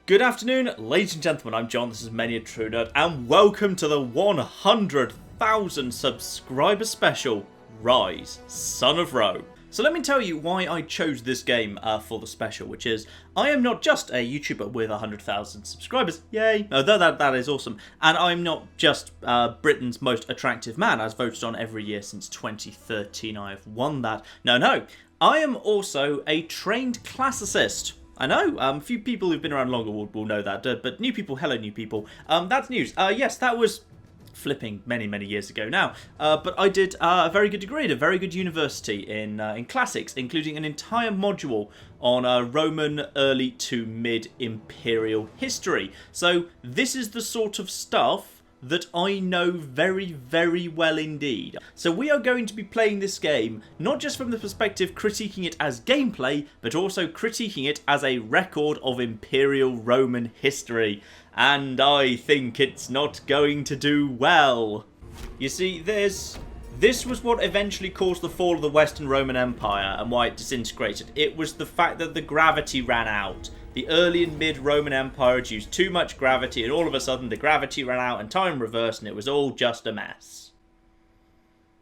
Good afternoon, ladies and gentlemen, I'm John, this is Many a True Nerd, and welcome to the 100,000 subscriber special, Ryse, Son of Rome. So let me tell you why I chose this game for the special, which is, I am not just a YouTuber with 100,000 subscribers, yay, no, that is awesome, and I'm not just Britain's most attractive man, as voted on every year since 2013, I have won that. No, I am also a trained classicist. I know, a few people who've been around longer will know that, but new people, hello new people, that's news. Yes, that was flipping many years ago now, but I did a very good degree at a very good university in classics, including an entire module on Roman early to mid imperial history. So this is the sort of stuff that I know very well indeed. So we are going to be playing this game not just from the perspective critiquing it as gameplay, but also critiquing it as a record of imperial Roman history. And I think it's not going to do well. You see, this was what eventually caused the fall of the Western Roman Empire and why it disintegrated. It was the fact that the gravity ran out. The early and mid Roman Empire had used too much gravity, and all of a sudden the gravity ran out and time reversed, and it was all just a mess.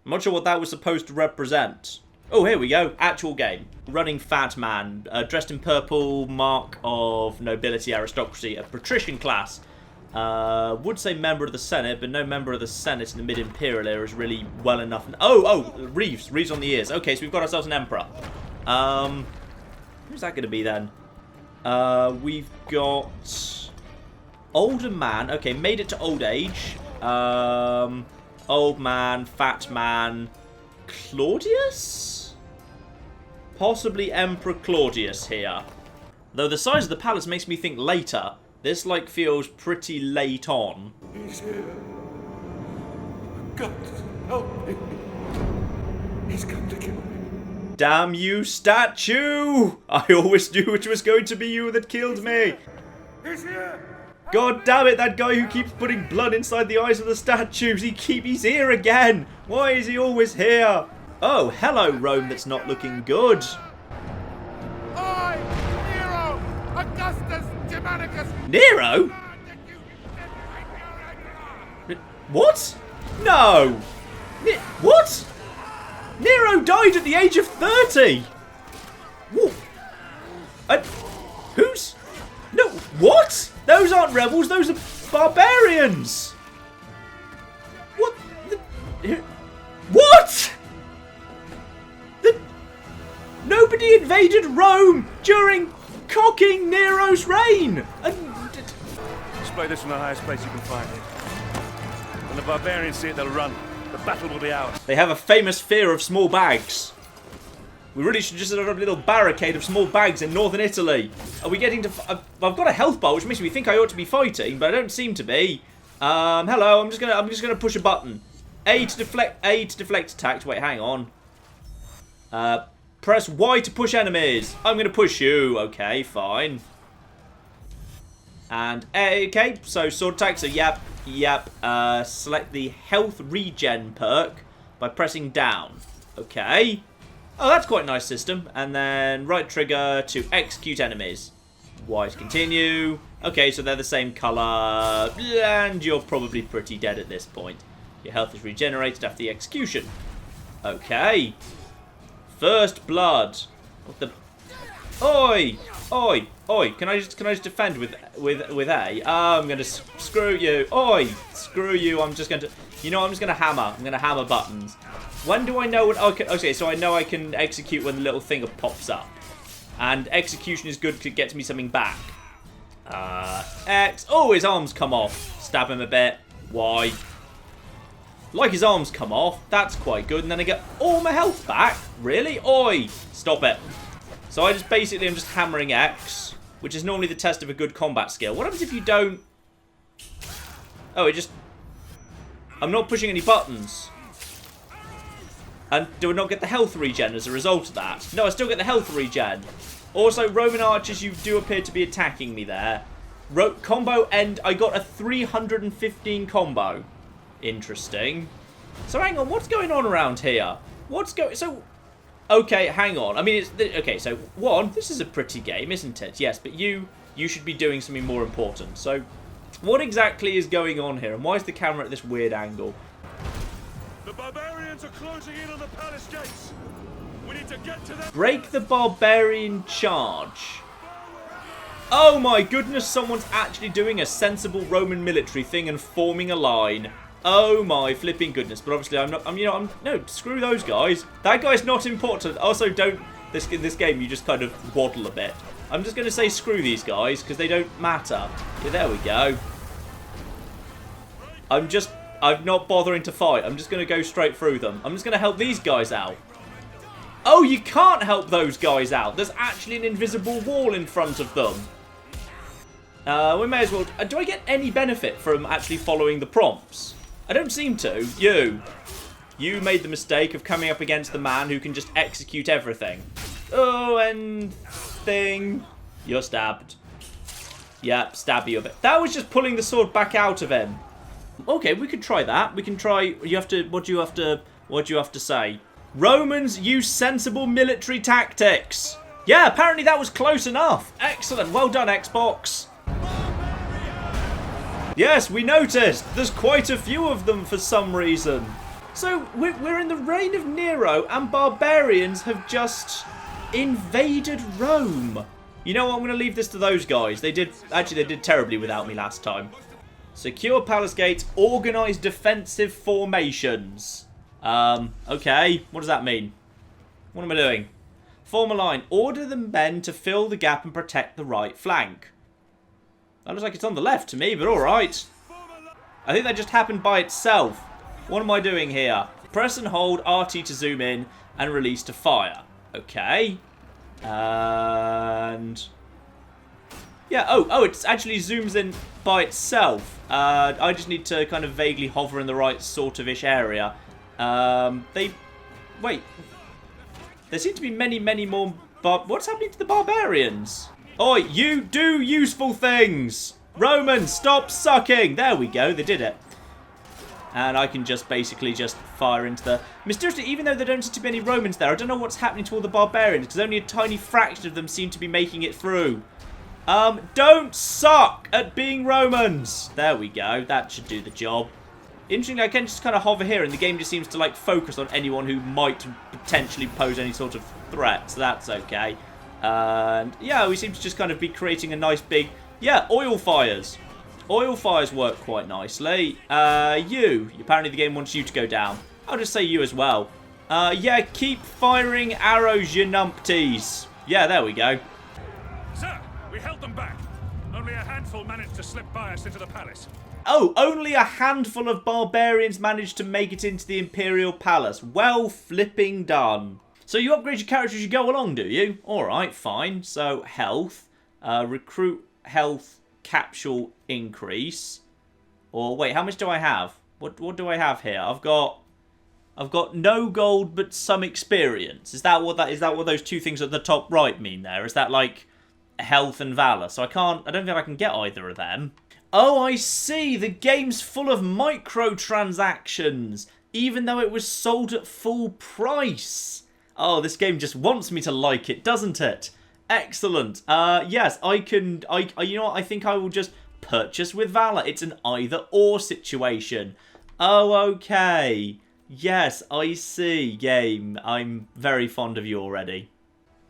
I'm not sure what that was supposed to represent. Oh, here we go. Actual game. Running fat man, dressed in purple, mark of nobility, aristocracy, a patrician class. Would say member of the Senate, but no member of the Senate in the mid-imperial era is really well enough. Oh, Reeves on the ears. Okay, so we've got ourselves an emperor. Who's that going to be then? We've got older man. Okay, made it to old age. Old man, fat man, Claudius? Possibly Emperor Claudius here. Though the size of the palace makes me think later. This, feels pretty late on. He's here. God, help me. He's come to kill me. Damn you, statue! I always knew it was going to be you that killed me. He's here. God damn it, that guy who keeps putting blood inside the eyes of the statues. He's here again. Why is he always here? Oh, hello, Rome that's not looking good. I, Nero, Augustus Germanicus. Nero? What? No. What? Nero died at the age of 30. Whoa. Who's? No. What? Those aren't rebels. Those are barbarians. What? What? Nobody invaded Rome during cocking Nero's reign. Display this from the highest place you can find it. When the barbarians see it, they'll run. The battle will be ours. They have a famous fear of small bags. We really should just have a little barricade of small bags in northern Italy. Are we getting to... I've got a health bar, which makes me think I ought to be fighting, but I don't seem to be. Hello, I'm just gonna push a button. A to deflect attacks. Wait, hang on. Press Y to push enemies. I'm gonna push you. Okay, fine. And A, okay, so sword attack, so yep. Select the health regen perk by pressing down. Okay. Oh, that's quite a nice system. And then right trigger to execute enemies. Y to continue. Okay, so they're the same colour. And you're probably pretty dead at this point. Your health is regenerated after the execution. Okay. First blood. What the... Oi! Can I just defend with A? I'm gonna screw you. Oi! Screw you. I'm just gonna... You know, I'm just gonna hammer. I'm gonna hammer buttons. When do I know what... Okay, so I know I can execute when the little thing pops up. And execution is good because it gets me something back. X. Oh, his arms come off. Stab him a bit. Y. Like his arms come off. That's quite good. And then I get all my health back. Really? Oi! Stop it. So I'm just hammering X, which is normally the test of a good combat skill. What happens if you don't... Oh, I'm not pushing any buttons. And do I not get the health regen as a result of that? No, I still get the health regen. Also, Roman archers, you do appear to be attacking me there. Combo end, I got a 315 combo. Interesting. So hang on, what's going on around here? So... Okay, hang on. I mean, okay, so, one, this is a pretty game, isn't it? Yes, but you you should be doing something more important. So, what exactly is going on here? And why is the camera at this weird angle? The barbarians are closing in on the palace gates. We need to get to them. Break the barbarian charge. Oh my goodness, someone's actually doing a sensible Roman military thing and forming a line. Oh my flipping goodness. But obviously no, screw those guys. That guy's not important. Also, in this game, you just kind of waddle a bit. I'm just going to say screw these guys, because they don't matter. Yeah, there we go. I'm not bothering to fight. I'm just going to go straight through them. I'm just going to help these guys out. Oh, you can't help those guys out. There's actually an invisible wall in front of them. We may as well... do I get any benefit from actually following the prompts? I don't seem to. You made the mistake of coming up against the man who can just execute everything. Oh, and... thing. You're stabbed. Yep, stabby of it. That was just pulling the sword back out of him. Okay, we could try that. We can try... What do you have to say? Romans use sensible military tactics. Yeah, apparently that was close enough. Excellent. Well done, Xbox. Yes, we noticed. There's quite a few of them for some reason. So, we're in the reign of Nero, and barbarians have just invaded Rome. You know what? I'm going to leave this to those guys. They did terribly without me last time. Secure palace gates. Organize defensive formations. Okay. What does that mean? What am I doing? Form a line. Order the men to fill the gap and protect the right flank. That looks like it's on the left to me, but alright. I think that just happened by itself. What am I doing here? Press and hold RT to zoom in and release to fire. Okay. And... yeah, oh, it actually zooms in by itself. I just need to kind of vaguely hover in the right sort of-ish area. Wait. There seem to be many more... what's happening to the barbarians? Oi, you do useful things! Romans, stop sucking! There we go, they did it. And I can just basically just fire into the... mysteriously, even though there don't seem to be any Romans there, I don't know what's happening to all the barbarians, because only a tiny fraction of them seem to be making it through. Don't suck at being Romans! There we go, that should do the job. Interestingly, I can just kind of hover here, and the game just seems to, like, focus on anyone who might potentially pose any sort of threat, so that's okay. And, yeah, we seem to just kind of be creating a nice big... yeah, oil fires. Oil fires work quite nicely. Apparently the game wants you to go down. I'll just say you as well. Yeah, keep firing arrows, you numpties. Yeah, there we go. Sir, we held them back. Only a handful managed to slip by us into the palace. Oh, only a handful of barbarians managed to make it into the Imperial Palace. Well flipping done. So you upgrade your character as you go along, do you? Alright, fine. So, health. Recruit health capsule increase. Or, wait, how much do I have? What do I have here? I've got no gold but some experience. Is that what those two things at the top right mean there? Is that like health and valor? So I don't think I can get either of them. Oh, I see. The game's full of microtransactions, even though it was sold at full price. Oh, this game just wants me to like it, doesn't it? Excellent. Yes, you know what? I think I will just purchase with valor. It's an either-or situation. Oh, okay. Yes, I see, game. I'm very fond of you already.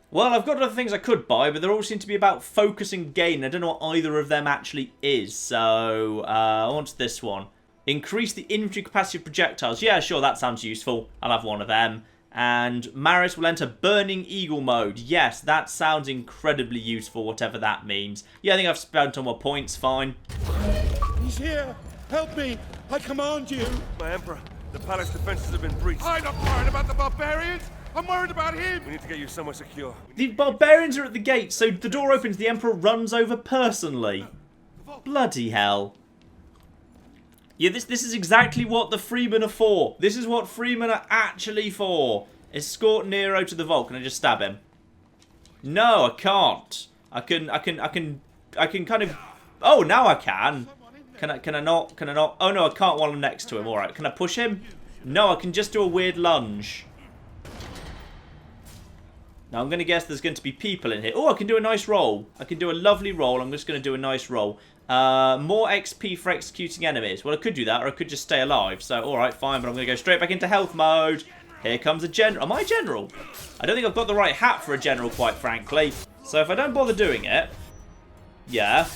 Well, I've got other things I could buy, but they all seem to be about focus and gain. I don't know what either of them actually is, so I want this one. Increase the inventory capacity of projectiles. Yeah, sure, that sounds useful. I'll have one of them. And Marius will enter Burning Eagle mode. Yes, that sounds incredibly useful, whatever that means. Yeah, I think I've spent all my points, fine. He's here! Help me! I command you! My Emperor, the palace defenses have been breached. I'm not worried about the barbarians! I'm worried about him! We need to get you somewhere secure. The barbarians are at the gate, so the door opens, the Emperor runs over personally. Bloody hell. Yeah, this is exactly what the Freemen are for. This is what Freemen are actually for. Escort Nero to the vault. Can I just stab him? No, I can't. I can kind of... oh, now I can. Can I not? Oh, no, I can't while I'm next to him. All right, can I push him? No, I can just do a weird lunge. Now, I'm going to guess there's going to be people in here. Oh, I can do a nice roll. I can do a lovely roll. I'm just going to do a nice roll. More XP for executing enemies. Well, I could do that, or I could just stay alive. So, alright, fine, but I'm going to go straight back into health mode. Here comes a general. Am I a general? I don't think I've got the right hat for a general, quite frankly. So, if I don't bother doing it, yeah,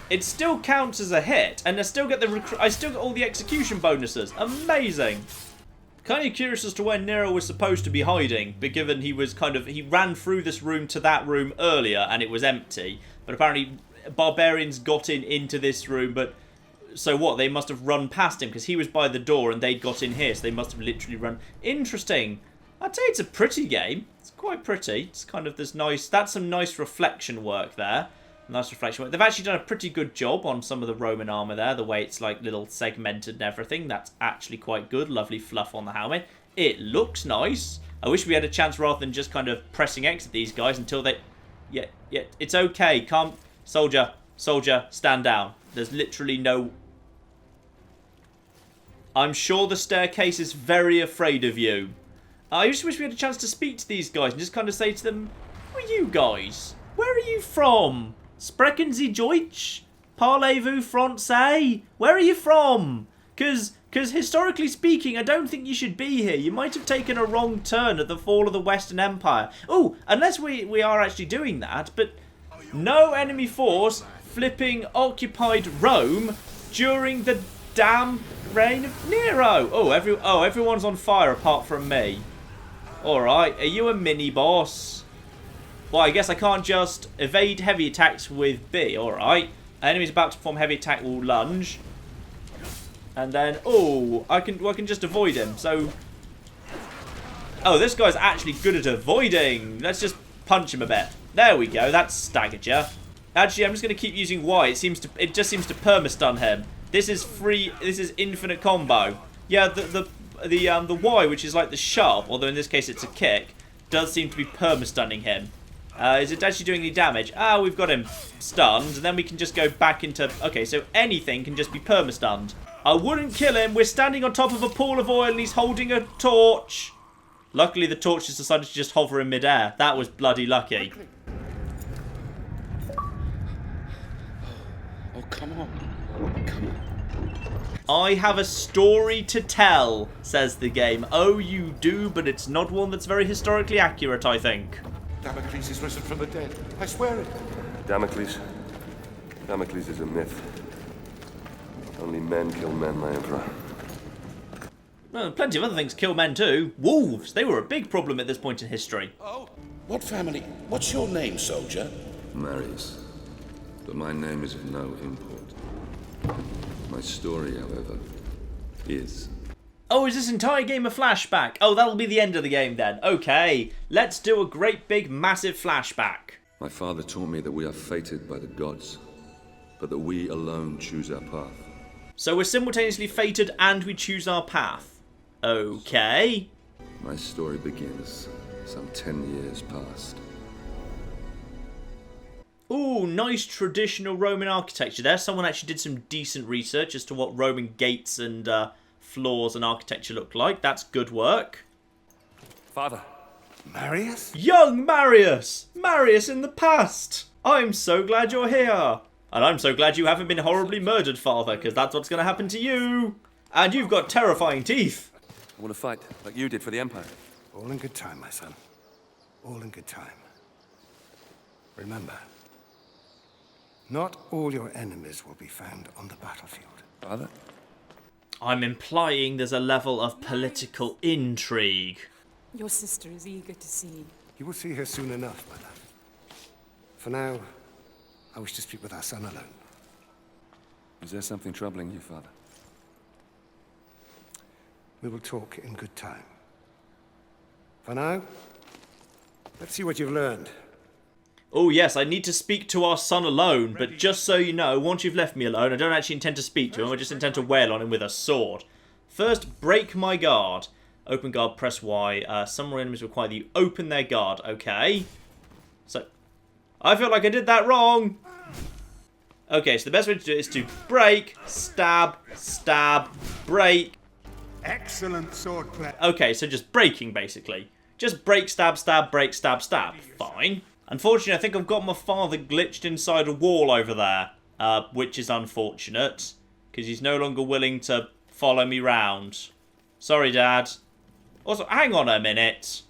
it still counts as a hit, and I still get I still get all the execution bonuses. Amazing. Kind of curious as to where Nero was supposed to be hiding, but given he ran through this room to that room earlier and it was empty. But apparently barbarians got into this room, but so what? They must have run past him because he was by the door and they'd got in here, so they must have literally run. Interesting. I'd say it's a pretty game. It's quite pretty. It's kind of that's some nice reflection work there. Nice reflection work. They've actually done a pretty good job on some of the Roman armour there. The way it's like little segmented and everything. That's actually quite good. Lovely fluff on the helmet. It looks nice. I wish we had a chance rather than just kind of pressing X at these guys until they... Yeah, it's okay. Calm. Soldier, stand down. There's literally no... I'm sure the staircase is very afraid of you. I just wish we had a chance to speak to these guys and just kind of say to them, who are you guys? Where are you from? Sprechen Sie Deutsch? Parlez-vous Francais? Where are you from? Because historically speaking, I don't think you should be here. You might have taken a wrong turn at the fall of the Western Empire. Oh, unless we are actually doing that, but no enemy force flipping occupied Rome during the damn reign of Nero. Oh, everyone's on fire apart from me. Alright, are you a mini-boss? Well, I guess I can't just evade heavy attacks with B. Alright. Enemy's about to perform heavy attack, will lunge. And then, I can just avoid him. So, this guy's actually good at avoiding. Let's just punch him a bit. There we go. That's staggered you. Actually, I'm just going to keep using Y. It just seems to perma-stun him. This is free. This is infinite combo. Yeah, the Y, which is like the sharp, although in this case it's a kick, does seem to be perma-stunning him. Is it actually doing any damage? We've got him stunned, and then we can just go back into... Okay, so anything can just be perma-stunned. I wouldn't kill him. We're standing on top of a pool of oil, and he's holding a torch. Luckily, the torch has decided to just hover in midair. That was bloody lucky. Oh, come on. Come on. I have a story to tell, says the game. Oh, you do, but it's not one that's very historically accurate, I think. Damocles is risen from the dead. I swear it. Damocles is a myth. Only men kill men, my emperor. Well, plenty of other things kill men too. Wolves, they were a big problem at this point in history. Oh, what family? What's your name, soldier? Marius. But my name is of no import. My story, however, is... Oh, is this entire game a flashback? Oh, that'll be the end of the game then. Okay, let's do a great big massive flashback. My father taught me that we are fated by the gods, but that we alone choose our path. So we're simultaneously fated and we choose our path. Okay. My story begins some 10 years past. Ooh, nice traditional Roman architecture there. Someone actually did some decent research as to what Roman gates and floors and architecture looked like. That's good work. Father. Marius? Young Marius! Marius in the past! I'm so glad you're here. And I'm so glad you haven't been horribly murdered, Father, because that's what's going to happen to you. And you've got terrifying teeth. I want to fight like you did for the Empire. All in good time, my son. All in good time. Remember, not all your enemies will be found on the battlefield. Father? I'm implying there's a level of political intrigue. Your sister is eager to see you. You will see her soon enough, my love. For now, I wish to speak with our son alone. Is there something troubling you, Father? We will talk in good time. For now, let's see what you've learned. Oh yes, I need to speak to our son alone, but just so you know, once you've left me alone, I don't actually intend to speak to him, I just intend to wail on him with a sword. First, break my guard. Open guard, press Y. Some more enemies require that you open their guard. Okay. So, I feel like I did that wrong. Okay, so the best way to do it is to break, stab, stab, break. Excellent swordplay. Okay, so just breaking, basically. Just break, stab, stab, break, stab, stab. Fine. Unfortunately, I think I've got my father glitched inside a wall over there, which is unfortunate, because he's no longer willing to follow me round. Sorry, Dad. Also, hang on a minute.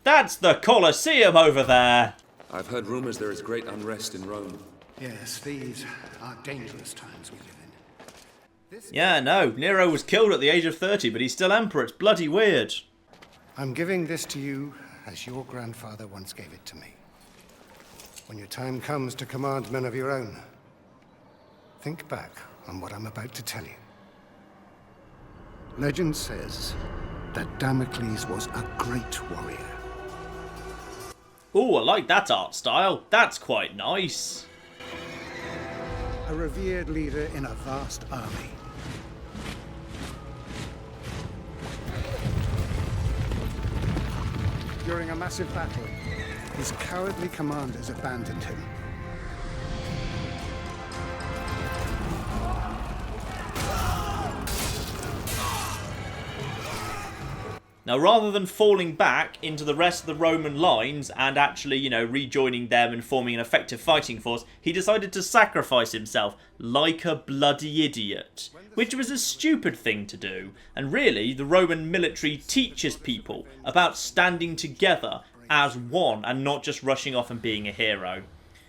That's the Colosseum over there. I've heard rumors there is great unrest in Rome. Yes, these are dangerous times we live in. Yeah, no. Nero was killed at the age of 30, but he's still emperor. It's bloody weird. I'm giving this to you as your grandfather once gave it to me. When your time comes to command men of your own, think back on what I'm about to tell you. Legend says that Damocles was a great warrior. Ooh, I like that art style. That's quite nice. A revered leader in a vast army. During a massive battle, his cowardly commanders abandoned him. Now, rather than falling back into the rest of the Roman lines and actually, you know, rejoining them and forming an effective fighting force, he decided to sacrifice himself like a bloody idiot, which was a stupid thing to do. And really, the Roman military teaches people about standing together as one and not just rushing off and being a hero.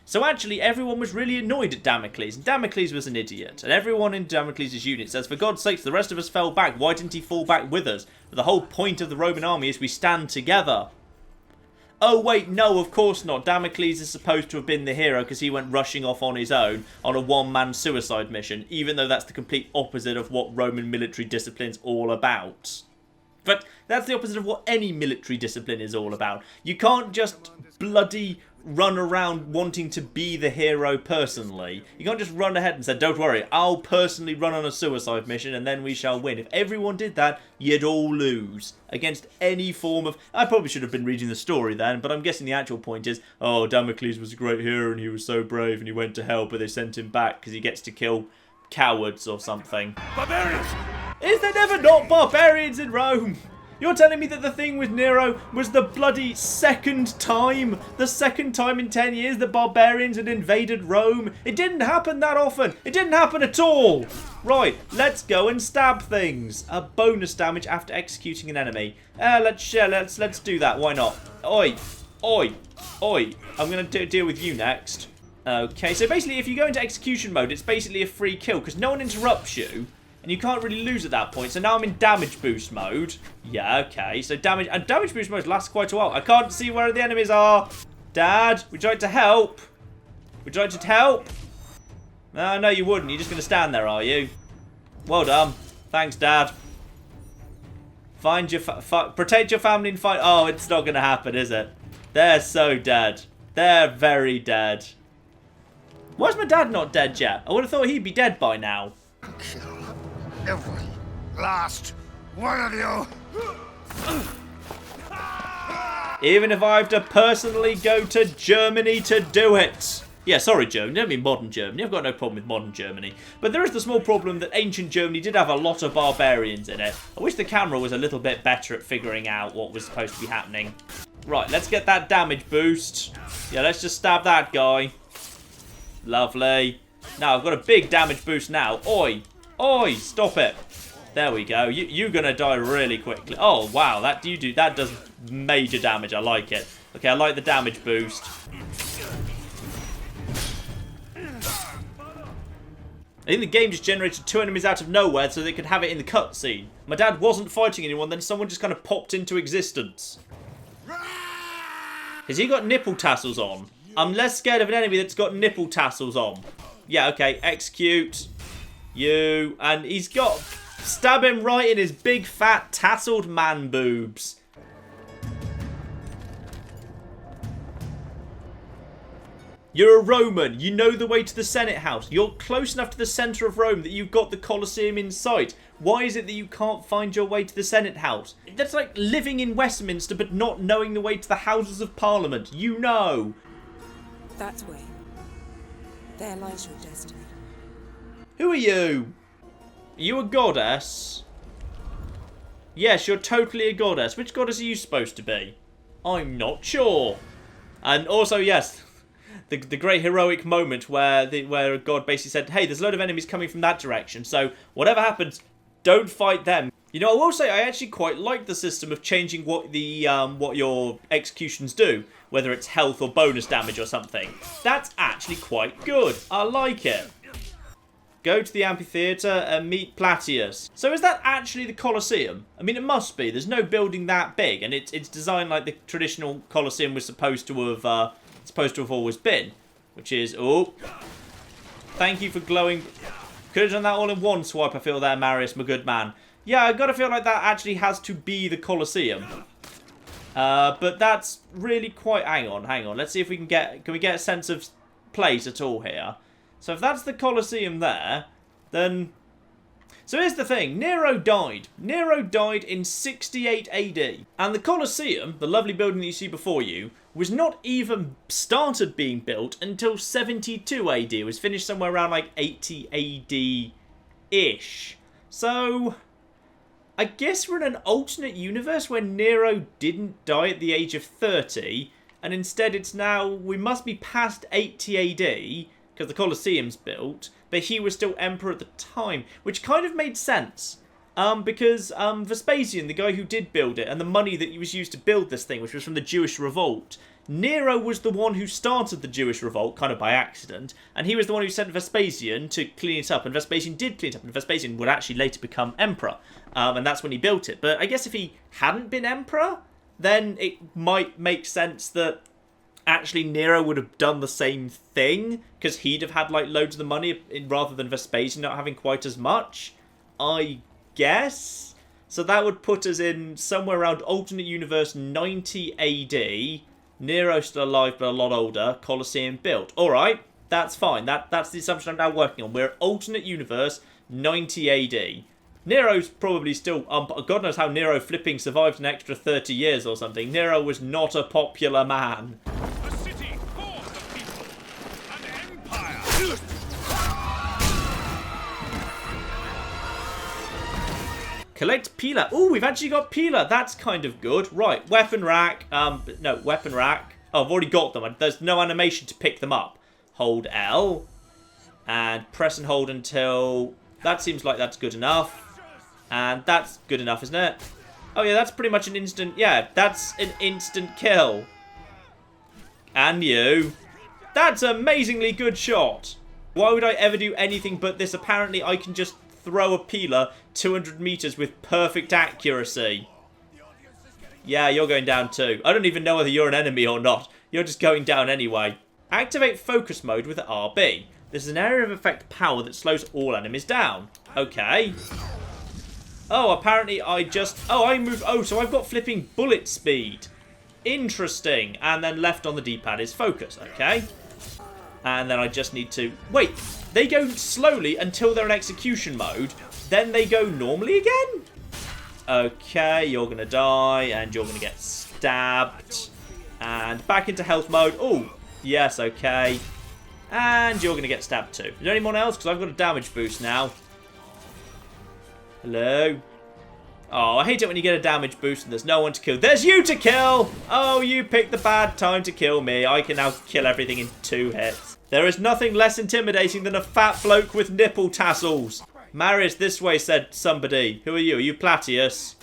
So actually, everyone was really annoyed at Damocles, and Damocles was an idiot. And everyone in Damocles' unit says, for God's sakes, the rest of us fell back. Why didn't he fall back with us? But the whole point of the Roman army is we stand together. Oh wait, no, of course not. Damocles is supposed to have been the hero because he went rushing off on his own on a one-man suicide mission, even though that's the complete opposite of what Roman military discipline's all about. But that's the opposite of what any military discipline is all about. You can't just bloody run around wanting to be the hero personally. You can't just run ahead and say, don't worry, I'll personally run on a suicide mission and then we shall win. If everyone did that, you'd all lose against any form of... I probably should have been reading the story then, but I'm guessing the actual point is, oh, Damocles was a great hero and he was so brave and he went to hell, but they sent him back because he gets to kill cowards or something. Barbarians! Is there never not barbarians in Rome? You're telling me that the thing with Nero was the bloody second time in 10 years that barbarians had invaded Rome? It didn't happen that often. It didn't happen at all. Right, let's go and stab things. A bonus damage after executing an enemy. Let's do that. Why not? Oi, oi, oi. I'm going to deal with you next. Okay, so basically if you go into execution mode, it's basically a free kill because no one interrupts you. And you can't really lose at that point. So now I'm in damage boost mode. Yeah, okay. So damage boost mode lasts quite a while. I can't see where the enemies are. Dad, would you like to help? Would you like to help? No, you wouldn't. You're just going to stand there, are you? Well done. Thanks, Dad. Protect your family and fight. Oh, it's not going to happen, is it? They're so dead. They're very dead. Why is my dad not dead yet? I would have thought he'd be dead by now. Kill every last one of you. Even if I have to personally go to Germany to do it. Yeah, sorry, Germany. Don't mean modern Germany. I've got no problem with modern Germany. But there is the small problem that ancient Germany did have a lot of barbarians in it. I wish the camera was a little bit better at figuring out what was supposed to be happening. Right, let's get that damage boost. Yeah, let's just stab that guy. Lovely. Now, I've got a big damage boost now. Oi. Oi, stop it. There we go. You're going to die really quickly. Oh, wow. That does major damage. I like it. Okay, I like the damage boost. I think the game just generated 2 enemies out of nowhere so they could have it in the cutscene. My dad wasn't fighting anyone, then someone just kind of popped into existence. Has he got nipple tassels on? I'm less scared of an enemy that's got nipple tassels on. Yeah, okay, execute you. And he's got... Stab him right in his big, fat, tasseled man boobs. You're a Roman. You know the way to the Senate House. You're close enough to the centre of Rome that you've got the Colosseum in sight. Why is it that you can't find your way to the Senate House? That's like living in Westminster but not knowing the way to the Houses of Parliament. You know. That way. There lies your destiny. Who are you? Are you a goddess? Yes, you're totally a goddess. Which goddess are you supposed to be? I'm not sure. And also, yes, the great heroic moment where God basically said, hey, there's a load of enemies coming from that direction, so whatever happens, don't fight them. You know, I will say I actually quite like the system of changing what your executions do, whether it's health or bonus damage or something. That's actually quite good. I like it. Go to the amphitheatre and meet Plateus. So is that actually the Colosseum? I mean, it must be. There's no building that big, and it's designed like the traditional Colosseum was supposed to have always been, which is thank you for glowing. Could have done that all in one swipe. I feel there, Marius, my good man. Yeah, I gotta feel like that actually has to be the Colosseum. But that's really quite. Hang on. Let's see if we can we get a sense of place at all here. So if that's the Colosseum there, then... So here's the thing. Nero died. Nero died in 68 AD. And the Colosseum, the lovely building that you see before you, was not even started being built until 72 AD. It was finished somewhere around like 80 AD-ish. So... I guess we're in an alternate universe where Nero didn't die at the age of 30. And instead it's now... We must be past 80 AD... because the Colosseum's built, but he was still emperor at the time, which kind of made sense. Because Vespasian, the guy who did build it, and the money that was used to build this thing, which was from the Jewish revolt, Nero was the one who started the Jewish revolt, kind of by accident, and he was the one who sent Vespasian to clean it up, and Vespasian did clean it up, and Vespasian would actually later become emperor, and that's when he built it. But I guess if he hadn't been emperor, then it might make sense that actually Nero would have done the same thing, because he'd have had like loads of the money rather than Vespasian not having quite as much, I guess. So that would put us in somewhere around alternate universe 90 AD, Nero still alive but a lot older, Colosseum built. Alright, that's fine, that's the assumption I'm now working on. We're alternate universe 90 AD. Nero's probably still, God knows how Nero flipping survived an extra 30 years or something. Nero was not a popular man. A city for the people. An empire. Collect Pila. Oh, we've actually got Pila. That's kind of good. Right, weapon rack. No, weapon rack. Oh, I've already got them. There's no animation to pick them up. Hold L. And press and hold until... That seems like that's good enough. And that's good enough, isn't it? Oh, yeah, that's pretty much an instant... Yeah, that's an instant kill. And you. That's an amazingly good shot. Why would I ever do anything but this? Apparently, I can just throw a peeler 200 meters with perfect accuracy. Yeah, you're going down too. I don't even know whether you're an enemy or not. You're just going down anyway. Activate focus mode with RB. This is an area of effect power that slows all enemies down. Okay. Oh, apparently I just... Oh, I moved... Oh, so I've got flipping bullet speed. Interesting. And then left on the D-pad is focus. Okay. And then I just need to... Wait. They go slowly until they're in execution mode. Then they go normally again? Okay, you're going to die. And you're going to get stabbed. And back into health mode. Oh, yes, okay. And you're going to get stabbed too. Is there anyone else? Because I've got a damage boost now. Hello? Oh, I hate it when you get a damage boost and there's no one to kill. There's you to kill! Oh, you picked the bad time to kill me. I can now kill everything in 2 hits. There is nothing less intimidating than a fat bloke with nipple tassels. Marius, this way, said somebody. Who are you? Are you Plateus?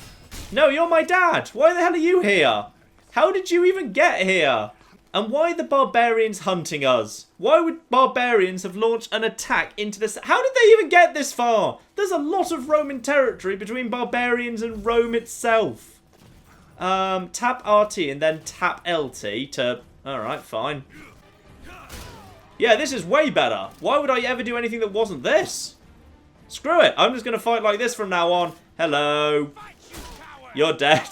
No, you're my dad. Why the hell are you here? How did you even get here? And why are the barbarians hunting us? Why would barbarians have launched an attack into this? How did they even get this far? There's a lot of Roman territory between barbarians and Rome itself. Tap RT and then tap LT to... Alright, fine. Yeah, this is way better. Why would I ever do anything that wasn't this? Screw it. I'm just going to fight like this from now on. Hello. You're dead.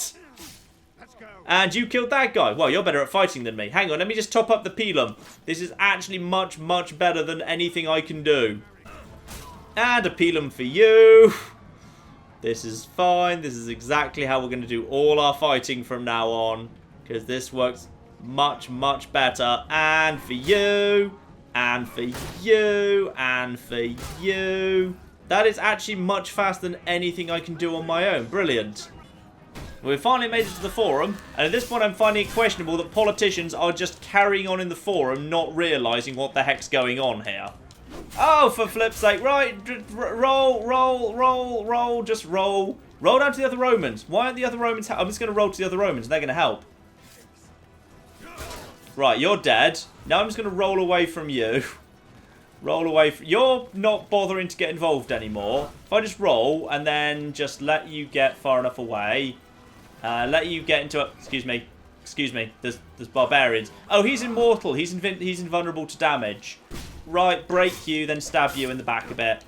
And you killed that guy. Well, you're better at fighting than me. Hang on, let me just top up the Pelum. This is actually much, much better than anything I can do. And a Pelum for you. This is fine. This is exactly how we're going to do all our fighting from now on. Because this works much, much better. And for you. And for you. And for you. That is actually much faster than anything I can do on my own. Brilliant. We've finally made it to the forum, and at this point I'm finding it questionable that politicians are just carrying on in the forum, not realising what the heck's going on here. Oh, for flip's sake, right, roll, just roll. Roll down to the other Romans. Why aren't the other Romans I'm just going to roll to the other Romans, and they're going to help. Right, you're dead. Now I'm just going to roll away from you. Roll away. You're not bothering to get involved anymore. If I just roll and then just let you get far enough away, let you get into a... Excuse me. There's barbarians. Oh, he's immortal. He's invulnerable to damage. Right, break you, then stab you in the back a bit.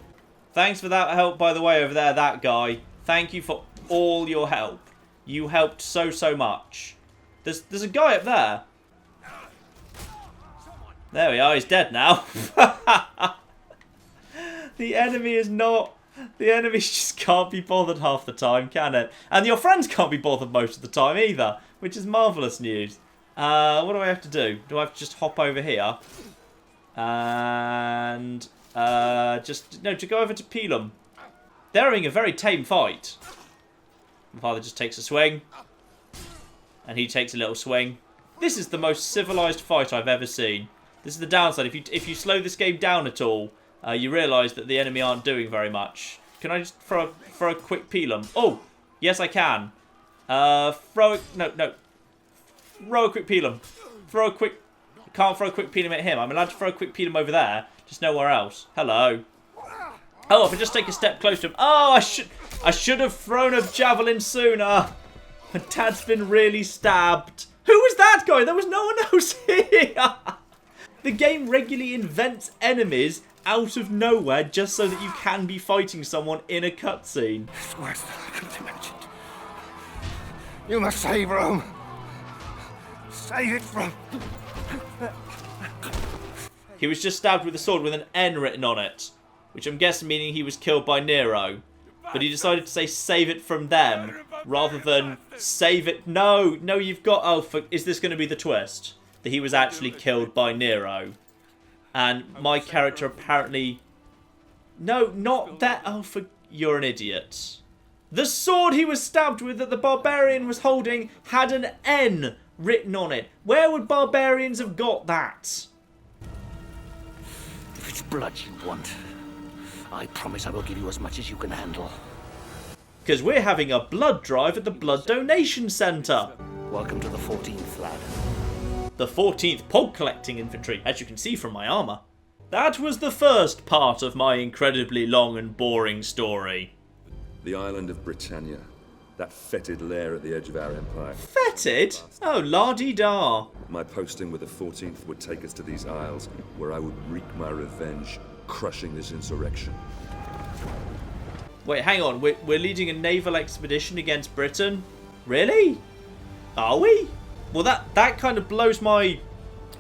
Thanks for that help, by the way, over there, that guy. Thank you for all your help. You helped so much. There's a guy up there. There we are, he's dead now. The enemy is not... The enemy just can't be bothered half the time, can it? And your friends can't be bothered most of the time either, which is marvellous news. What do I have to do? Do I have to just hop over here? And... to go over to Pelum. They're having a very tame fight. My father just takes a swing. And he takes a little swing. This is the most civilised fight I've ever seen. This is the downside. If you slow this game down at all, you realise that the enemy aren't doing very much. Can I just throw a quick Pelum? Oh, yes I can. No. Throw a quick Pelum. Can't throw a quick Pelum at him. I'm allowed to throw a quick Pelum over there, just nowhere else. Hello. Oh, if I just take a step close to him. Oh, I should have thrown a javelin sooner. My dad's been really stabbed. Who was that guy? There was no one else here. The game regularly invents enemies out of nowhere just so that you can be fighting someone in a cutscene. It's worse than I could have imagined. You must save Rome. Save it from... He was just stabbed with a sword with an N written on it, which I'm guessing meaning he was killed by Nero. But he decided to say save it from them rather than save it... No, you've got... Oh, is this going to be the twist? That he was actually killed by Nero. And my character apparently... No, not that... Oh, you're an idiot. The sword he was stabbed with that the barbarian was holding had an N written on it. Where would barbarians have got that? If it's blood you want, I promise I will give you as much as you can handle. Because we're having a blood drive at the Blood Donation Centre. Welcome to the 14th, lad. The 14th Pog Collecting Infantry, as you can see from my armour. That was the first part of my incredibly long and boring story. The island of Britannia. That fetid lair at the edge of our empire. Fetid? Oh, la-dee-da. My posting with the 14th would take us to these isles, where I would wreak my revenge, crushing this insurrection. Wait, hang on. We're leading a naval expedition against Britain? Really? Are we? Well, that kind of blows my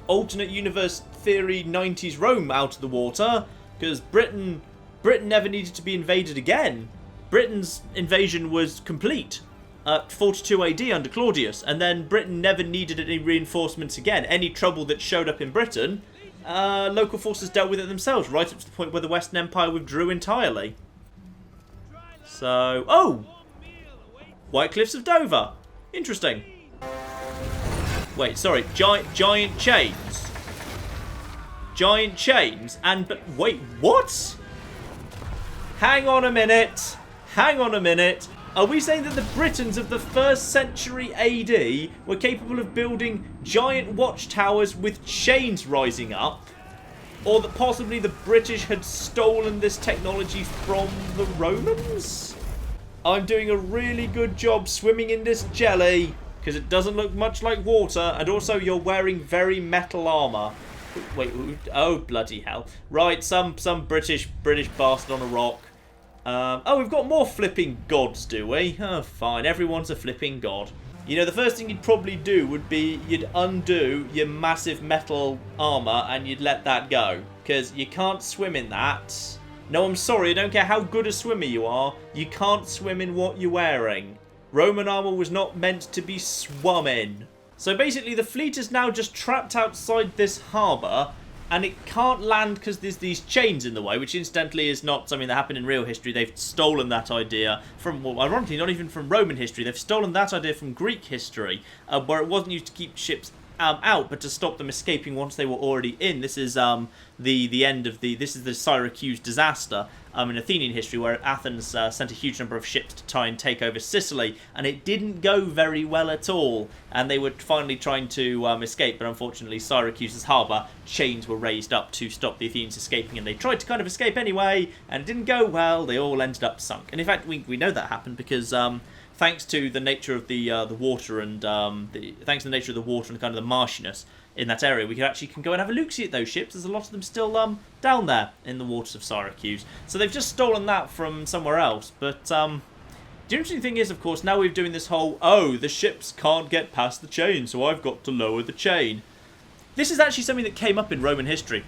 alternate universe theory 90s Rome out of the water, because Britain never needed to be invaded again. Britain's invasion was complete at 42 AD under Claudius, and then Britain never needed any reinforcements again. Any trouble that showed up in Britain, local forces dealt with it themselves, right up to the point where the Western Empire withdrew entirely. So, oh! White Cliffs of Dover. Interesting. Wait, sorry, giant chains. Giant chains, but wait, what? Hang on a minute. Are we saying that the Britons of the 1st century AD were capable of building giant watchtowers with chains rising up? Or that possibly the British had stolen this technology from the Romans? I'm doing a really good job swimming in this jelly, because it doesn't look much like water, and also you're wearing very metal armour. Wait, oh bloody hell. Right, some British bastard on a rock. Oh, we've got more flipping gods, do we? Oh, fine, everyone's a flipping god. You know, the first thing you'd probably do would be you'd undo your massive metal armour and you'd let that go, because you can't swim in that. No, I'm sorry, I don't care how good a swimmer you are, you can't swim in what you're wearing. Roman armour was not meant to be swum in. So basically the fleet is now just trapped outside this harbour, and it can't land because there's these chains in the way, which incidentally is not something that happened in real history. They've stolen that idea from, well, ironically, not even from Roman history. They've stolen that idea from Greek history, where it wasn't used to keep ships out, but to stop them escaping once they were already in. This is the end of this is the Syracuse disaster in Athenian history, where Athens sent a huge number of ships to try and take over Sicily, and it didn't go very well at all, and they were finally trying to escape, but unfortunately Syracuse's harbour chains were raised up to stop the Athenians escaping, and they tried to kind of escape anyway, and it didn't go well. They all ended up sunk, and in fact we know that happened because thanks to the nature of the water and thanks to the nature of the water and kind of the marshiness in that area, we can go and have a look-see at those ships. There's a lot of them still down there in the waters of Syracuse. So they've just stolen that from somewhere else. But the interesting thing is, of course, now we're doing this whole, oh, the ships can't get past the chain, so I've got to lower the chain. This is actually something that came up in Roman history.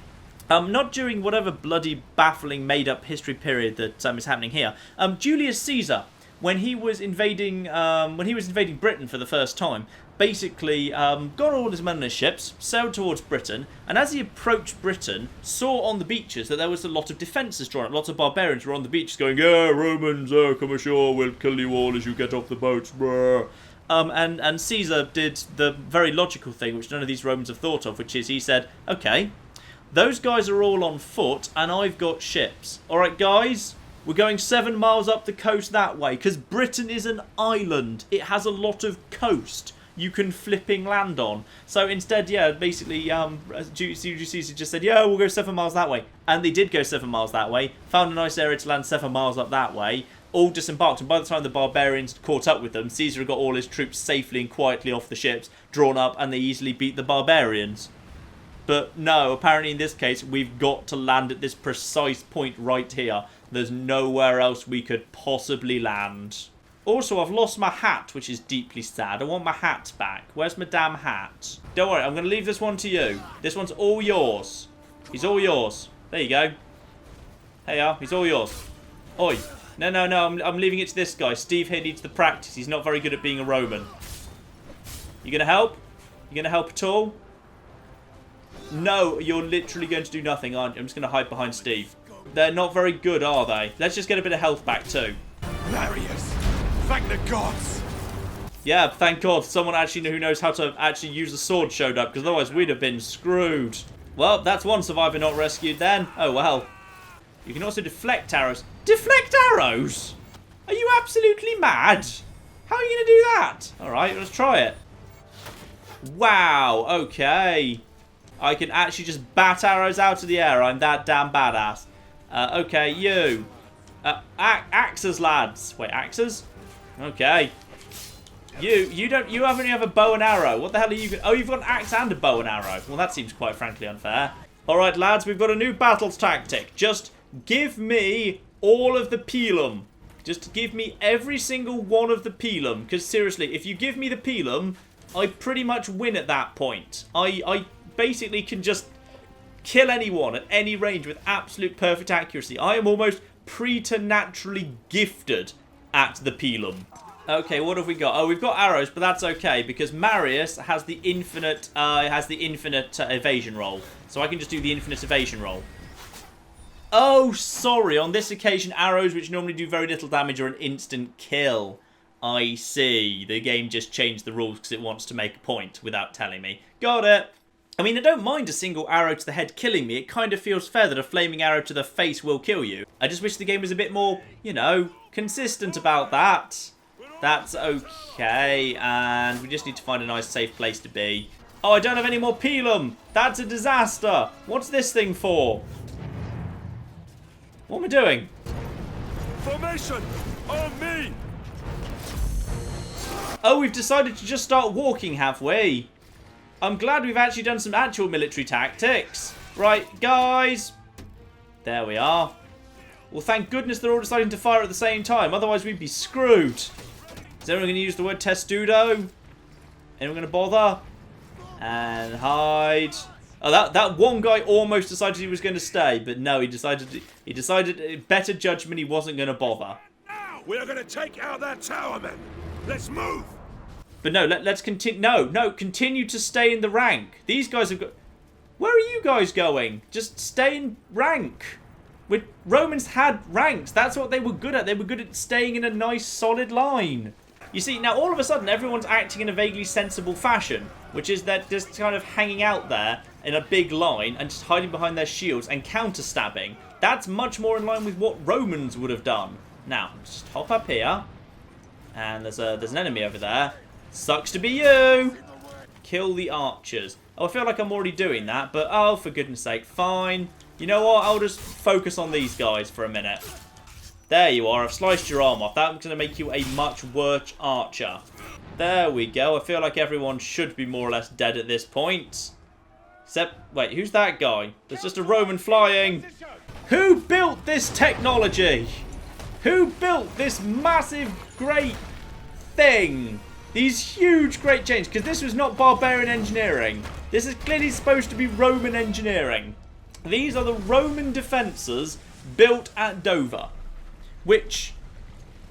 Not during whatever bloody, baffling, made-up history period that is happening here. Julius Caesar, when he was invading Britain for the first time, basically got all his men on his ships, sailed towards Britain, and as he approached Britain, saw on the beaches that there was a lot of defences drawn up. Lots of barbarians were on the beaches going, yeah, Romans, come ashore, we'll kill you all as you get off the boats. And Caesar did the very logical thing, which none of these Romans have thought of, which is he said, okay, those guys are all on foot, and I've got ships. All right, guys, we're going 7 miles up the coast that way, because Britain is an island. It has a lot of coast you can flipping land on. So instead, yeah, basically, Julius Caesar just said, yeah, we'll go 7 miles that way. And they did go 7 miles that way, found a nice area to land 7 miles up that way, all disembarked, and by the time the barbarians caught up with them, Caesar got all his troops safely and quietly off the ships, drawn up, and they easily beat the barbarians. But no, apparently in this case, we've got to land at this precise point right here. There's nowhere else we could possibly land. Also, I've lost my hat, which is deeply sad. I want my hat back. Where's my damn hat? Don't worry, I'm going to leave this one to you. This one's all yours. He's all yours. There you go. There you are. He's all yours. Oi. No, I'm leaving it to this guy. Steve here needs the practice. He's not very good at being a Roman. You going to help? You going to help at all? No, you're literally going to do nothing, aren't you? I'm just going to hide behind Steve. They're not very good, are they? Let's just get a bit of health back, too. Marius, thank the gods. Yeah, thank God someone actually who knows how to actually use a sword showed up, because otherwise we'd have been screwed. Well, that's one survivor not rescued then. Oh, well. You can also deflect arrows. Deflect arrows? Are you absolutely mad? How are you going to do that? Alright, let's try it. Wow, okay. I can actually just bat arrows out of the air. I'm that damn badass. Okay, you. Axes, lads. Wait, axes? Okay. You only have a bow and arrow. What the hell are you... Oh, you've got an axe and a bow and arrow. Well, that seems quite frankly unfair. Alright, lads, we've got a new battle tactic. Just give me all of the pilum. Just give me every single one of the pilum. Because seriously, if you give me the pilum, I pretty much win at that point. I basically can just kill anyone at any range with absolute perfect accuracy. I am almost preternaturally gifted at the pilum. Okay, what have we got? Oh, we've got arrows, but that's okay because Marius has the infinite evasion roll, so I can just do the infinite evasion roll. Oh, sorry. On this occasion, arrows which normally do very little damage are an instant kill. I see. The game just changed the rules because it wants to make a point without telling me. Got it. I mean, I don't mind a single arrow to the head killing me. It kind of feels fair that a flaming arrow to the face will kill you. I just wish the game was a bit more, you know, consistent about that. That's okay. And we just need to find a nice safe place to be. Oh, I don't have any more pilum. That's a disaster. What's this thing for? What am I doing? Formation on me. Oh, we've decided to just start walking, have we? I'm glad we've actually done some actual military tactics. Right, guys. There we are. Well, thank goodness they're all deciding to fire at the same time. Otherwise, we'd be screwed. Is everyone going to use the word testudo? Anyone going to bother? And hide. Oh, that one guy almost decided he was going to stay, but no, he decided better judgment he wasn't going to bother. Now we are going to take out that tower, men. Let's move. But no, let's continue. No, continue to stay in the rank. These guys have got... Where are you guys going? Just stay in rank. Romans had ranks. That's what they were good at. They were good at staying in a nice, solid line. You see, now all of a sudden, everyone's acting in a vaguely sensible fashion, which is they're just kind of hanging out there in a big line and just hiding behind their shields and counter-stabbing. That's much more in line with what Romans would have done. Now, just hop up here. And there's an enemy over there. Sucks to be you. Kill the archers. Oh, I feel like I'm already doing that, but oh, for goodness sake, fine. You know what? I'll just focus on these guys for a minute. There you are. I've sliced your arm off. That's going to make you a much worse archer. There we go. I feel like everyone should be more or less dead at this point. Except, wait, who's that guy? There's just a Roman flying. Who built this technology? Who built this massive, great thing? These huge, great chains. Because this was not barbarian engineering. This is clearly supposed to be Roman engineering. These are the Roman defences built at Dover. Which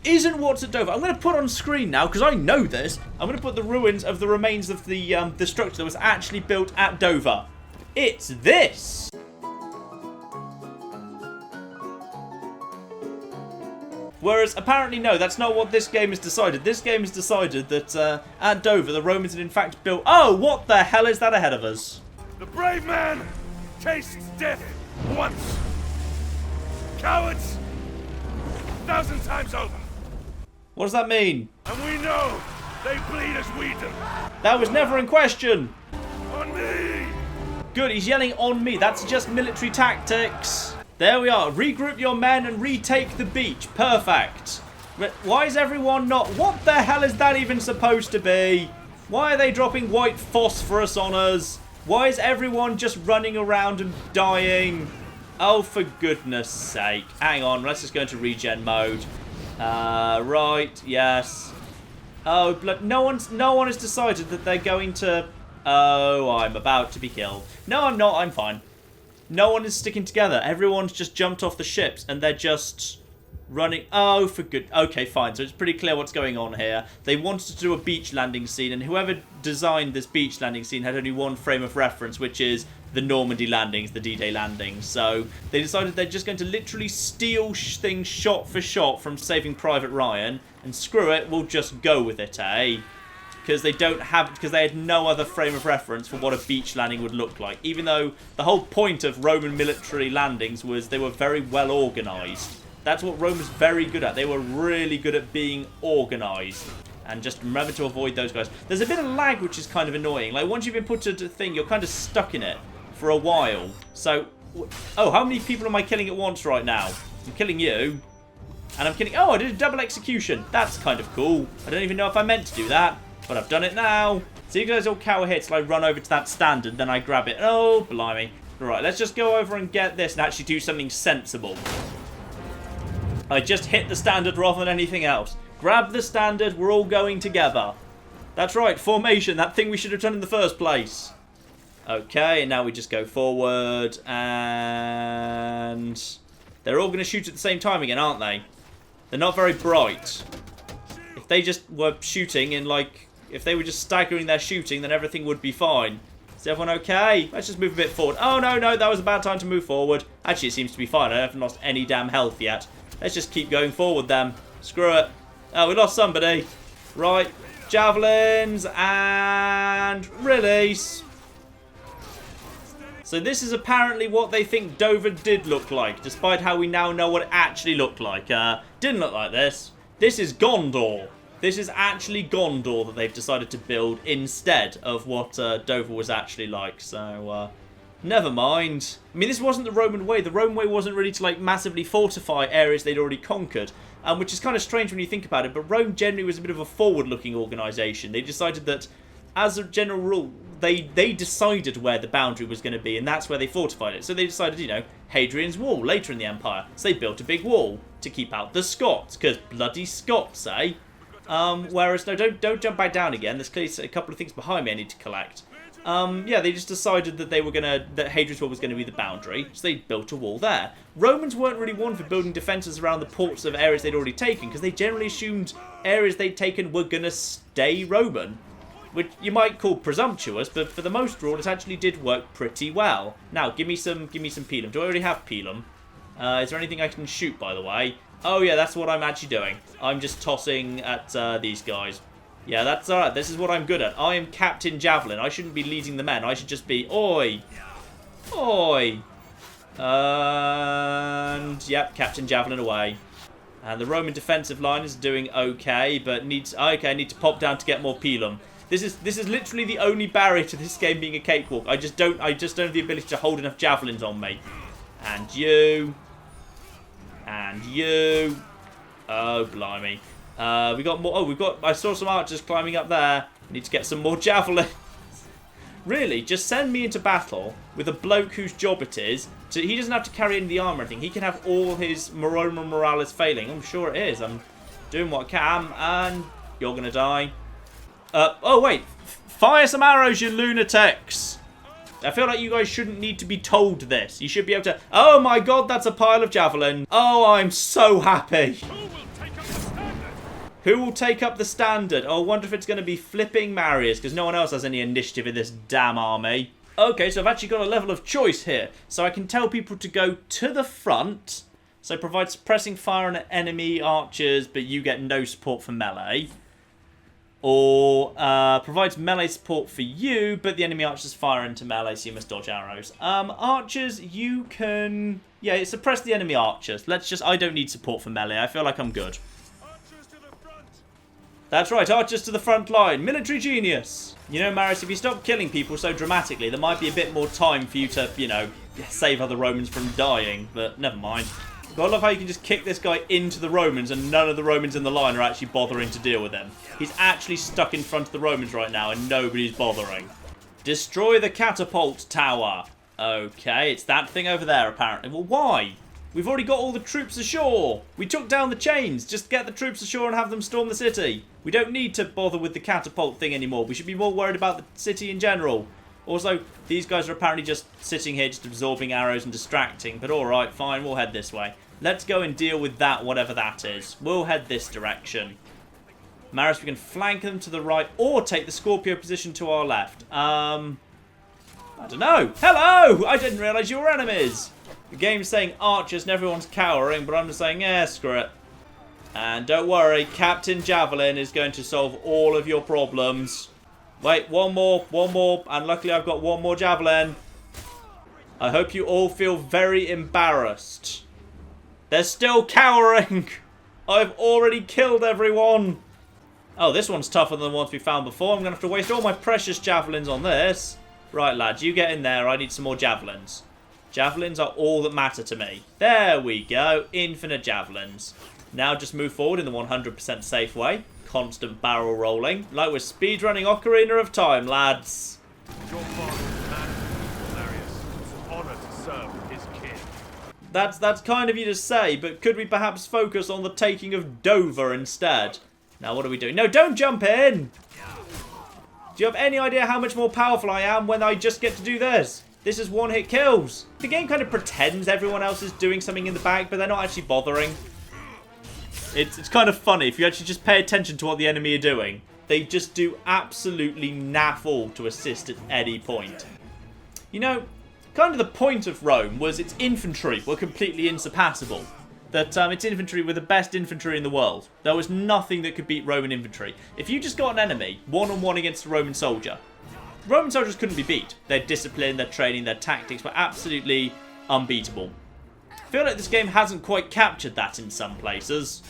isn't what's at Dover. I'm going to put on screen now, because I know this. I'm going to put the ruins of the remains of the structure that was actually built at Dover. It's this! Whereas, apparently, no, that's not what this game has decided. This game has decided that at Dover, the Romans had in fact built... Oh, what the hell is that ahead of us? The brave man tastes death once. Cowards! 1,000 times over. What does that mean? And we know they bleed as we do. That was never in question. On me! Good, he's yelling on me. That's just military tactics. There we are. Regroup your men and retake the beach. Perfect. Why is everyone not... What the hell is that even supposed to be? Why are they dropping white phosphorus on us? Why is everyone just running around and dying? Oh, for goodness sake. Hang on, let's just go into regen mode. Right, yes. Oh, no one has decided that they're going to... Oh, I'm about to be killed. No, I'm not, I'm fine. No one is sticking together. Everyone's just jumped off the ships and they're just running... Oh, for good... Okay, fine. So it's pretty clear what's going on here. They wanted to do a beach landing scene, and whoever designed this beach landing scene had only one frame of reference, which is the Normandy landings, the D-Day landings. So they decided they're just going to literally steal things shot for shot from Saving Private Ryan, and screw it, we'll just go with it, eh? Because they had no other frame of reference for what a beach landing would look like. Even though the whole point of Roman military landings was they were very well organised. That's what Rome was very good at. They were really good at being organised. And just remember to avoid those guys. There's a bit of lag which is kind of annoying. Like once you've been put to the thing, you're kind of stuck in it for a while. So, oh, how many people am I killing at once right now? I'm killing you. And I'm killing... Oh, I did a double execution. That's kind of cool. I don't even know if I meant to do that. But I've done it now. So you guys all cower here till I run over to that standard, then I grab it. Oh, blimey. Right, let's just go over and get this and actually do something sensible. I just hit the standard rather than anything else. Grab the standard, we're all going together. That's right, formation, that thing we should have done in the first place. Okay, and now we just go forward, and... They're all going to shoot at the same time again, aren't they? They're not very bright. If they just were shooting in, like... If they were just staggering their shooting, then everything would be fine. Is everyone okay? Let's just move a bit forward. Oh, no, that was a bad time to move forward. Actually, it seems to be fine. I haven't lost any damn health yet. Let's just keep going forward, then. Screw it. Oh, we lost somebody. Right. Javelins and release. So this is apparently what they think Dover did look like, despite how we now know what it actually looked like. Didn't look like this. This is Gondor. This is actually Gondor that they've decided to build instead of what Dover was actually like. So, never mind. I mean, this wasn't the Roman way. The Roman way wasn't really to, like, massively fortify areas they'd already conquered. Which is kind of strange when you think about it. But Rome generally was a bit of a forward-looking organisation. They decided that, as a general rule, they decided where the boundary was going to be. And that's where they fortified it. So they decided, you know, Hadrian's Wall later in the Empire. So they built a big wall to keep out the Scots. Because bloody Scots, eh? Whereas, no, don't jump back down again. There's clearly a couple of things behind me I need to collect. Yeah, they just decided that that Hadrian's Wall was going to be the boundary, so they built a wall there. Romans weren't really one for building defences around the ports of areas they'd already taken, because they generally assumed areas they'd taken were going to stay Roman. which you might call presumptuous, but for the most part, it actually did work pretty well. Now, give me some Pelum. Do I already have Pelum? Is there anything I can shoot, by the way? Oh, yeah, that's what I'm actually doing. I'm just tossing at these guys. Yeah, that's alright. This is what I'm good at. I am Captain Javelin. I shouldn't be leading the men. I should just be, oi! Oi! And, yep, Captain Javelin away. And the Roman defensive line is doing okay, but needs... Okay, I need to pop down to get more Pelum. This is literally the only barrier to this game being a cakewalk. I just don't have the ability to hold enough javelins on me. And you. And you. Oh, blimey. We got more... Oh, I saw some archers climbing up there. Need to get some more javelins. Really, just send me into battle with a bloke whose job it is. He doesn't have to carry in the armor or anything. He can have all his Roman morale is failing. I'm sure it is. I'm doing what I can. And you're going to die. Oh, wait. Fire some arrows, you lunatics. I feel like you guys shouldn't need to be told this. You should be able to... Oh, my God, that's a pile of javelin. Oh, I'm so happy. Who will take up the standard? Oh, I wonder if it's going to be flipping Marius, because no one else has any initiative in this damn army. Okay, so I've actually got a level of choice here. So I can tell people to go to the front. So provide suppressing fire on enemy archers, but you get no support for melee. Or provides melee support for you, but the enemy archers fire into melee, so you must dodge arrows. Archers, you can... Yeah, suppress the enemy archers. I don't need support for melee. I feel like I'm good. That's right, archers to the front line. Military genius. You know, Marius, if you stop killing people so dramatically, there might be a bit more time for you to, you know, save other Romans from dying. But never mind. I love how you can just kick this guy into the Romans and none of the Romans in the line are actually bothering to deal with him. He's actually stuck in front of the Romans right now and nobody's bothering. Destroy the catapult tower. Okay, it's that thing over there apparently. Well, why? We've already got all the troops ashore. We took down the chains. Just get the troops ashore and have them storm the city. We don't need to bother with the catapult thing anymore. We should be more worried about the city in general. Also, these guys are apparently just sitting here, just absorbing arrows and distracting. But alright, fine, we'll head this way. Let's go and deal with that, whatever that is. We'll head this direction. Marius, we can flank them to the right or take the Scorpio position to our left. I don't know. Hello! I didn't realise you were enemies. The game's saying archers and everyone's cowering, but I'm just saying, yeah, screw it. And don't worry, Captain Javelin is going to solve all of your problems. Wait, one more, and luckily I've got one more javelin. I hope you all feel very embarrassed. They're still cowering. I've already killed everyone. Oh, this one's tougher than the ones we found before. I'm going to have to waste all my precious javelins on this. Right, lads, you get in there. I need some more javelins. Javelins are all that matter to me. There we go. Infinite javelins. Now just move forward in the 100% safe way. Constant barrel rolling. Like we're speedrunning Ocarina of Time, lads. Your father, Marius. It's an honor to serve his kin. That's kind of you to say, but could we perhaps focus on the taking of Dover instead? Now, what are we doing? No, don't jump in! Do you have any idea how much more powerful I am when I just get to do this? This is one-hit kills. The game kind of pretends everyone else is doing something in the back, but they're not actually bothering. It's kind of funny if you actually just pay attention to what the enemy are doing. They just do absolutely naff all to assist at any point. You know, kind of the point of Rome was its infantry were completely insurpassable. That its infantry were the best infantry in the world. There was nothing that could beat Roman infantry. If you just got an enemy, one-on-one against a Roman soldier, Roman soldiers couldn't be beat. Their discipline, their training, their tactics were absolutely unbeatable. I feel like this game hasn't quite captured that in some places.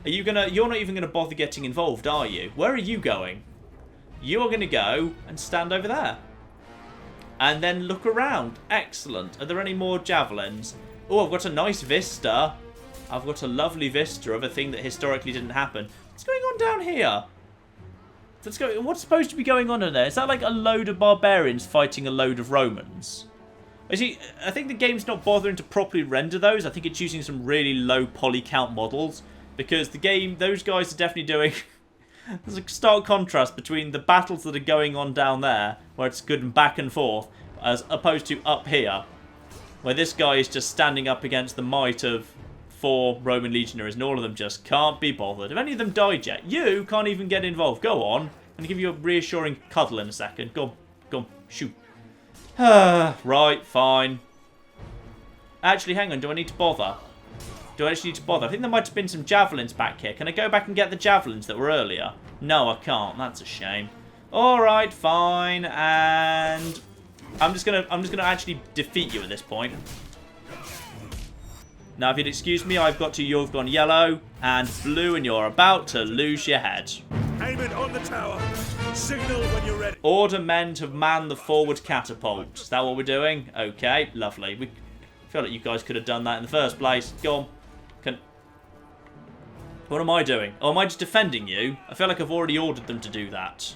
You're not even gonna bother getting involved, are you? Where are you going? You are gonna go and stand over there. And then look around. Excellent. Are there any more javelins? Oh, I've got a nice vista. I've got a lovely vista of a thing that historically didn't happen. What's going on down here? What's supposed to be going on in there? Is that like a load of barbarians fighting a load of Romans? I think the game's not bothering to properly render those. I think it's using some really low poly count models. Because those guys are definitely doing... There's a stark contrast between the battles that are going on down there, where it's good and back and forth, as opposed to up here, where this guy is just standing up against the might of 4 Roman legionaries, and all of them just can't be bothered. Have any of them died yet? You can't even get involved. Go on. going to give you a reassuring cuddle in a second. Go on. Go on. Shoot. Right, fine. Actually, hang on. Do I need to bother? Do I actually need to bother? I think there might have been some javelins back here. Can I go back and get the javelins that were earlier? No, I can't. That's a shame. Alright, fine. And I'm just gonna actually defeat you at this point. Now, if you'd excuse me, you've gone yellow and blue, and you're about to lose your head. Aim it on the tower. Signal when you're ready. Order men to man the forward catapult. Is that what we're doing? Okay, lovely. We feel like you guys could have done that in the first place. Go on. What am I doing? Oh, am I just defending you? I feel like I've already ordered them to do that.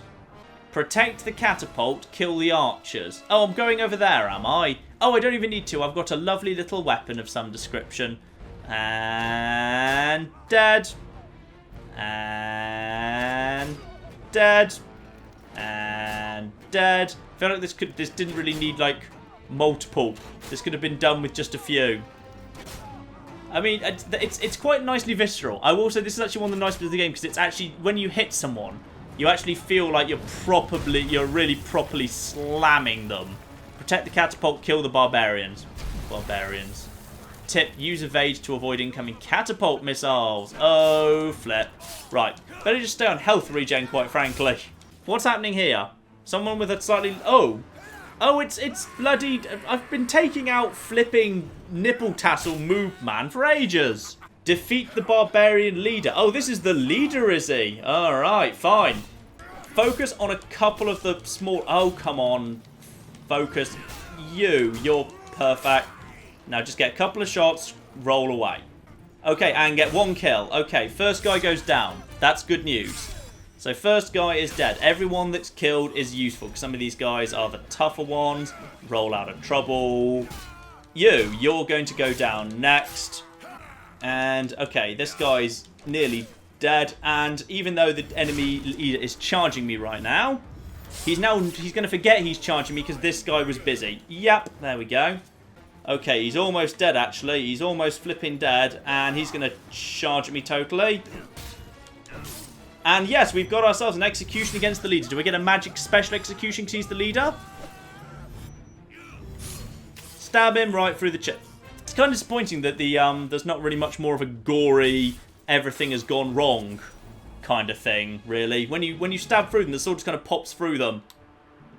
Protect the catapult, kill the archers. Oh, I'm going over there, am I? Oh, I don't even need to. I've got a lovely little weapon of some description. And dead. And dead. And dead. I feel like this didn't really need, like, multiple. This could have been done with just a few. I mean, it's quite nicely visceral. I will say this is actually one of the nice bits of the game, because it's actually, when you hit someone, you actually feel like you're really properly slamming them. Protect the catapult, kill the barbarians. Tip, use evade to avoid incoming catapult missiles. Oh, flip. Right, better just stay on health regen, quite frankly. What's happening here? Someone with a slightly... Oh, it's bloody... I've been taking out flipping nipple tassel move man for ages. Defeat the barbarian leader. Oh, this is the leader, is he? Alright, fine. Focus on a couple of the small... Oh, come on. Focus. You're perfect. Now just get a couple of shots, roll away. Okay, and get one kill. Okay, first guy goes down. That's good news. So first guy is dead. Everyone that's killed is useful, because some of these guys are the tougher ones. Roll out of trouble. You're going to go down next. And, okay, this guy's nearly dead. And even though the enemy leader is charging me right now, he's going to forget he's charging me because this guy was busy. Yep, there we go. Okay, he's almost dead, actually. He's almost flipping dead, and he's going to charge at me totally. And yes, we've got ourselves an execution against the leader. Do we get a magic special execution because he's the leader? Stab him right through the chest. It's kind of disappointing that there's not really much more of a gory, everything has gone wrong kind of thing, really. When you stab through them, the sword just kind of pops through them.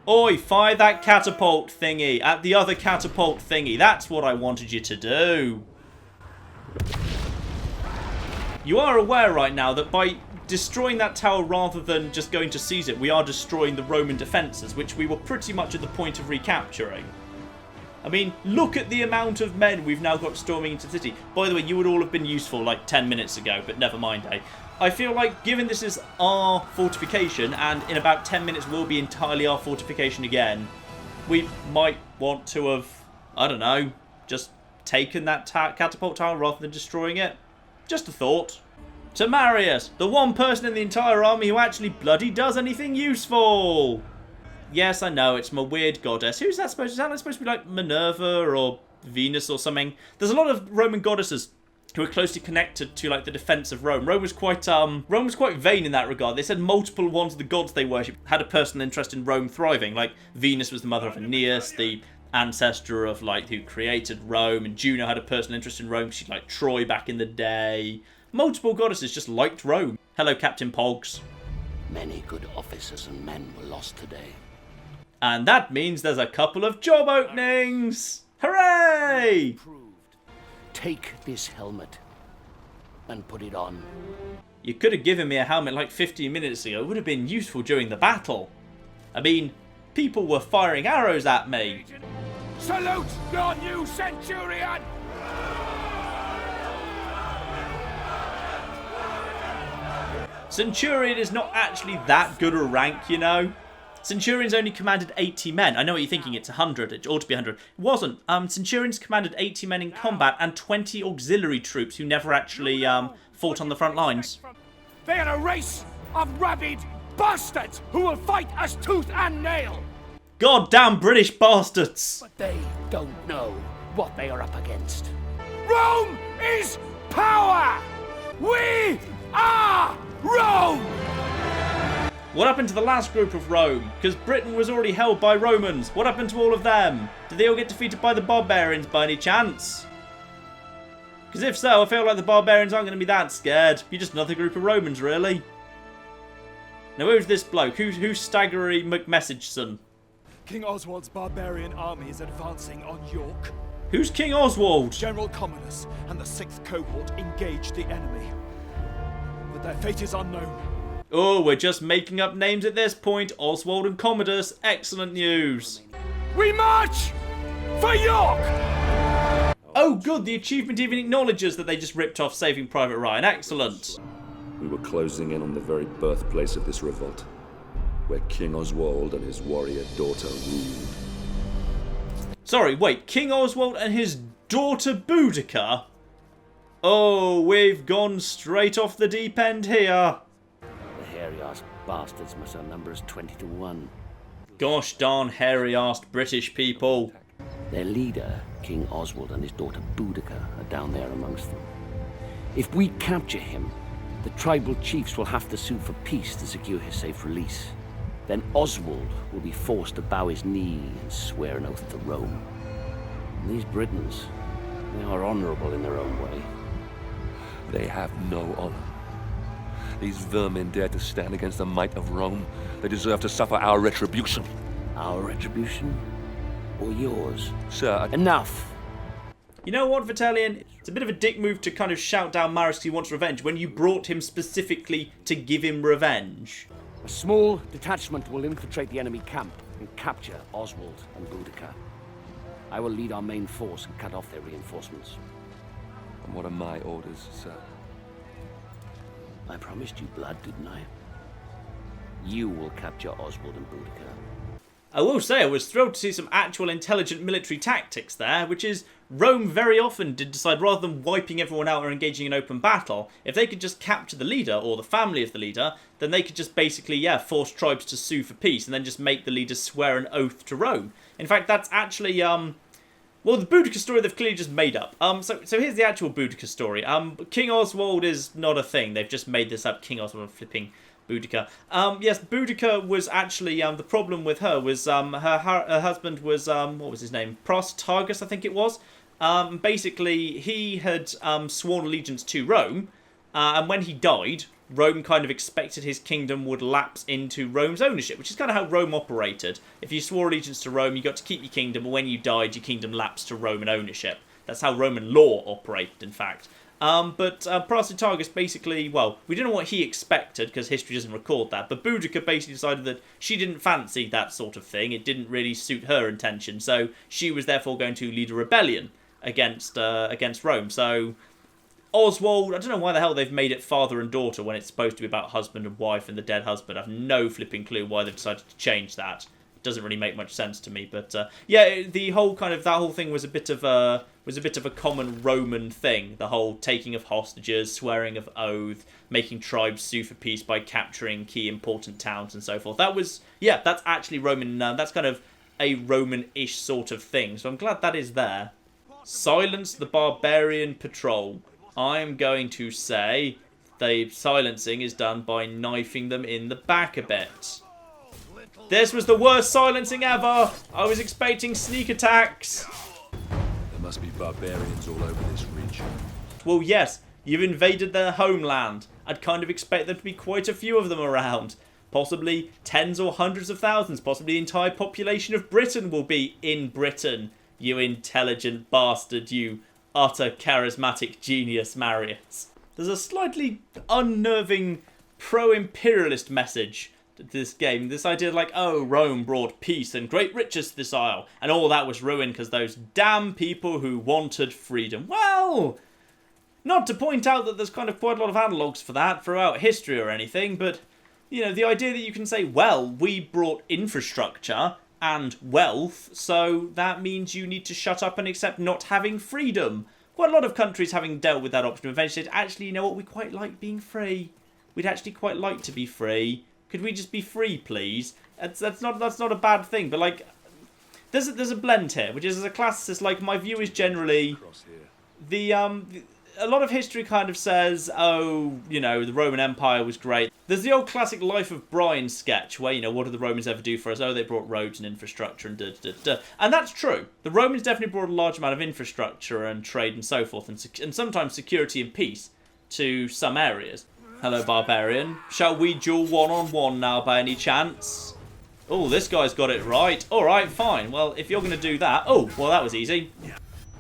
Oi, fire that catapult thingy at the other catapult thingy. That's what I wanted you to do. You are aware right now that by destroying that tower rather than just going to seize it, we are destroying the Roman defences, which we were pretty much at the point of recapturing. I mean, look at the amount of men we've now got storming into the city. By the way, you would all have been useful like 10 minutes ago, but never mind, eh? I feel like, given this is our fortification, and in about 10 minutes will be entirely our fortification again, we might want to have, I don't know, just taken that catapult tower rather than destroying it. Just a thought. To Marius, the one person in the entire army who actually bloody does anything useful. Yes, I know, it's my weird goddess. Who's that supposed to be? Is that supposed to be like Minerva or Venus or something? There's a lot of Roman goddesses who are closely connected to like the defense of Rome. Rome was quite vain in that regard. They said multiple ones of the gods they worship had a personal interest in Rome thriving. Like Venus was the mother of Aeneas, the ancestor of like who created Rome, and Juno had a personal interest in Rome. She'd like Troy back in the day. Multiple goddesses just liked Rome. Hello, Captain Pogs. Many good officers and men were lost today. And that means there's a couple of job openings. Hooray! Take this helmet and put it on. You could have given me a helmet like 15 minutes ago. It would have been useful during the battle. I mean, people were firing arrows at me. Salute your new centurion! Centurion is not actually that good a rank, you know. Centurions only commanded 80 men. I know what you're thinking, it's 100. It ought to be 100. It wasn't. Centurions commanded 80 men in combat and 20 auxiliary troops who never actually fought on the front lines. They are a race of rabid bastards who will fight us tooth and nail. Goddamn British bastards! But they don't know what they are up against. Rome is power! We are Rome! What happened to the last group of Rome? Because Britain was already held by Romans. What happened to all of them? Did they all get defeated by the barbarians by any chance? Because if so, I feel like the barbarians aren't going to be that scared. You're just another group of Romans, really. Now, who's this bloke? Who's Staggery McMessageson? King Oswald's barbarian army is advancing on York. Who's King Oswald? General Commodus and the 6th cohort engaged the enemy. But their fate is unknown. Oh, we're just making up names at this point. Oswald and Commodus. Excellent news. We march for York! Oh, good. The achievement even acknowledges that they just ripped off Saving Private Ryan. Excellent. We were closing in on the very birthplace of this revolt, where King Oswald and his warrior daughter ruled. Sorry, wait. King Oswald and his daughter Boudica? Oh, we've gone straight off the deep end here. The hairy-ass bastards must outnumber us 20 to 1. Gosh darn hairy-assed British people. Their leader, King Oswald, and his daughter Boudica are down there amongst them. If we capture him, the tribal chiefs will have to sue for peace to secure his safe release. Then Oswald will be forced to bow his knee and swear an oath to Rome. And these Britons, they are honourable in their own way. They have no honor. These vermin dare to stand against the might of Rome. They deserve to suffer our retribution. Our retribution? Or yours? Sir, Enough! You know what, Vitellion? It's a bit of a dick move to kind of shout down Marius because he wants revenge when you brought him specifically to give him revenge. A small detachment will infiltrate the enemy camp and capture Oswald and Boudica. I will lead our main force and cut off their reinforcements. and what are my orders, sir? I promised you blood, didn't I? You will capture Oswald and Boudica. I will say I was thrilled to see some actual intelligent military tactics there, which is Rome very often did decide rather than wiping everyone out or engaging in open battle, if they could just capture the leader or the family of the leader, then they could just basically, force tribes to sue for peace and then just make the leader swear an oath to Rome. In fact, that's actually, well, the Boudica story they've clearly just made up. So here's the actual Boudica story. King Oswald is not a thing. They've just made this up. King Oswald flipping Boudica. Yes, Boudica was actually, the problem with her was her husband was, what was his name? Prasutagus, I think it was. Basically, he had sworn allegiance to Rome, and when he died, Rome kind of expected his kingdom would lapse into Rome's ownership, which is kind of how Rome operated. If you swore allegiance to Rome, you got to keep your kingdom, but when you died, your kingdom lapsed to Roman ownership. That's how Roman law operated, in fact. But Prasutagus basically, well, we don't know what he expected, because history doesn't record that, but Boudica basically decided that she didn't fancy that sort of thing. It didn't really suit her intention, so she was therefore going to lead a rebellion against Rome. So Oswald, I don't know why the hell they've made it father and daughter when it's supposed to be about husband and wife and the dead husband. I have no flipping clue why they've decided to change that. It doesn't really make much sense to me, but the whole that whole thing was a bit of a common Roman thing. The whole taking of hostages, swearing of oath, making tribes sue for peace by capturing key important towns and so forth. That was that's actually Roman. That's kind of a Roman-ish sort of thing. So I'm glad that is there. Silence the barbarian patrol. I'm going to say the silencing is done by knifing them in the back a bit. This was the worst silencing ever. I was expecting sneak attacks. There must be barbarians all over this region. Well, yes, you've invaded their homeland. I'd kind of expect there to be quite a few of them around. Possibly tens or hundreds of thousands. Possibly the entire population of Britain will be in Britain. You intelligent bastard, you utter charismatic genius, Marius. There's a slightly unnerving pro-imperialist message to this game. This idea like, oh, Rome brought peace and great riches to this isle, and all that was ruined because those damn people who wanted freedom. Well, not to point out that there's kind of quite a lot of analogues for that throughout history or anything, but, you know, the idea that you can say, well, we brought infrastructure and wealth, so that means you need to shut up and accept not having freedom. Quite a lot of countries having dealt with that option eventually said, actually, you know what, we quite like being free. We'd actually quite like to be free. Could we just be free, please? That's not a bad thing, but like, there's a blend here, which is, as a classicist, like, my view is generally the a lot of history kind of says, oh, you know, the Roman Empire was great. There's the old classic Life of Brian sketch where, you know, what did the Romans ever do for us? Oh, they brought roads and infrastructure and da-da-da-da. And that's true. The Romans definitely brought a large amount of infrastructure and trade and so forth, and sometimes security and peace to some areas. Hello, barbarian. Shall we duel one-on-one now by any chance? Oh, this guy's got it right. All right, fine. Well, if you're going to do that... Oh, well, that was easy.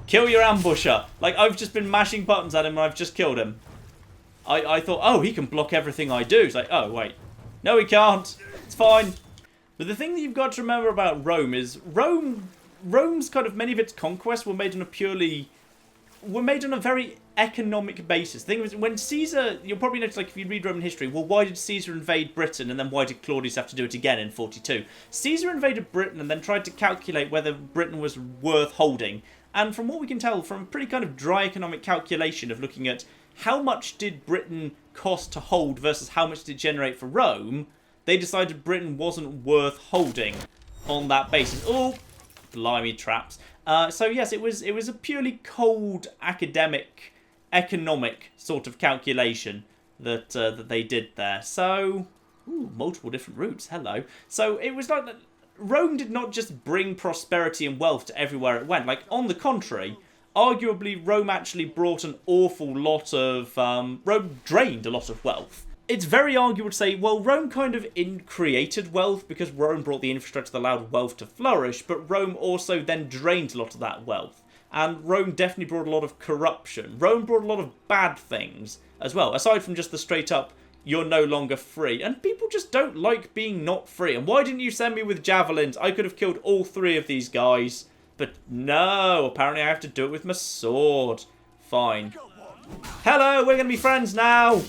Kill your ambusher. Like, I've just been mashing buttons at him and I've just killed him. I thought, oh, he can block everything I do. It's like, oh, wait. No, he can't. It's fine. But the thing that you've got to remember about Rome is Rome's kind of many of its conquests were made on a very economic basis. The thing was, when Caesar, you'll probably notice, like, if you read Roman history, well, why did Caesar invade Britain, and then why did Claudius have to do it again in 42? Caesar invaded Britain and then tried to calculate whether Britain was worth holding. And from what we can tell, from a pretty kind of dry economic calculation of looking at how much did Britain cost to hold versus how much did it generate for Rome, they decided Britain wasn't worth holding on that basis. Oh, blimey, traps. So yes, it was a purely cold academic, economic sort of calculation that they did there. So, ooh, multiple different routes. Hello. So it was like Rome did not just bring prosperity and wealth to everywhere it went. Like, on the contrary, arguably Rome actually brought an awful lot of Rome drained a lot of wealth. It's very arguable to say, well, Rome kind of created wealth because Rome brought the infrastructure that allowed wealth to flourish, but Rome also then drained a lot of that wealth. And Rome definitely brought a lot of corruption. Rome brought a lot of bad things as well, aside from just the straight up, you're no longer free. And people just don't like being not free. And why didn't you send me with javelins? I could have killed all three of these guys. But no, apparently I have to do it with my sword. Fine. Hello, we're going to be friends now.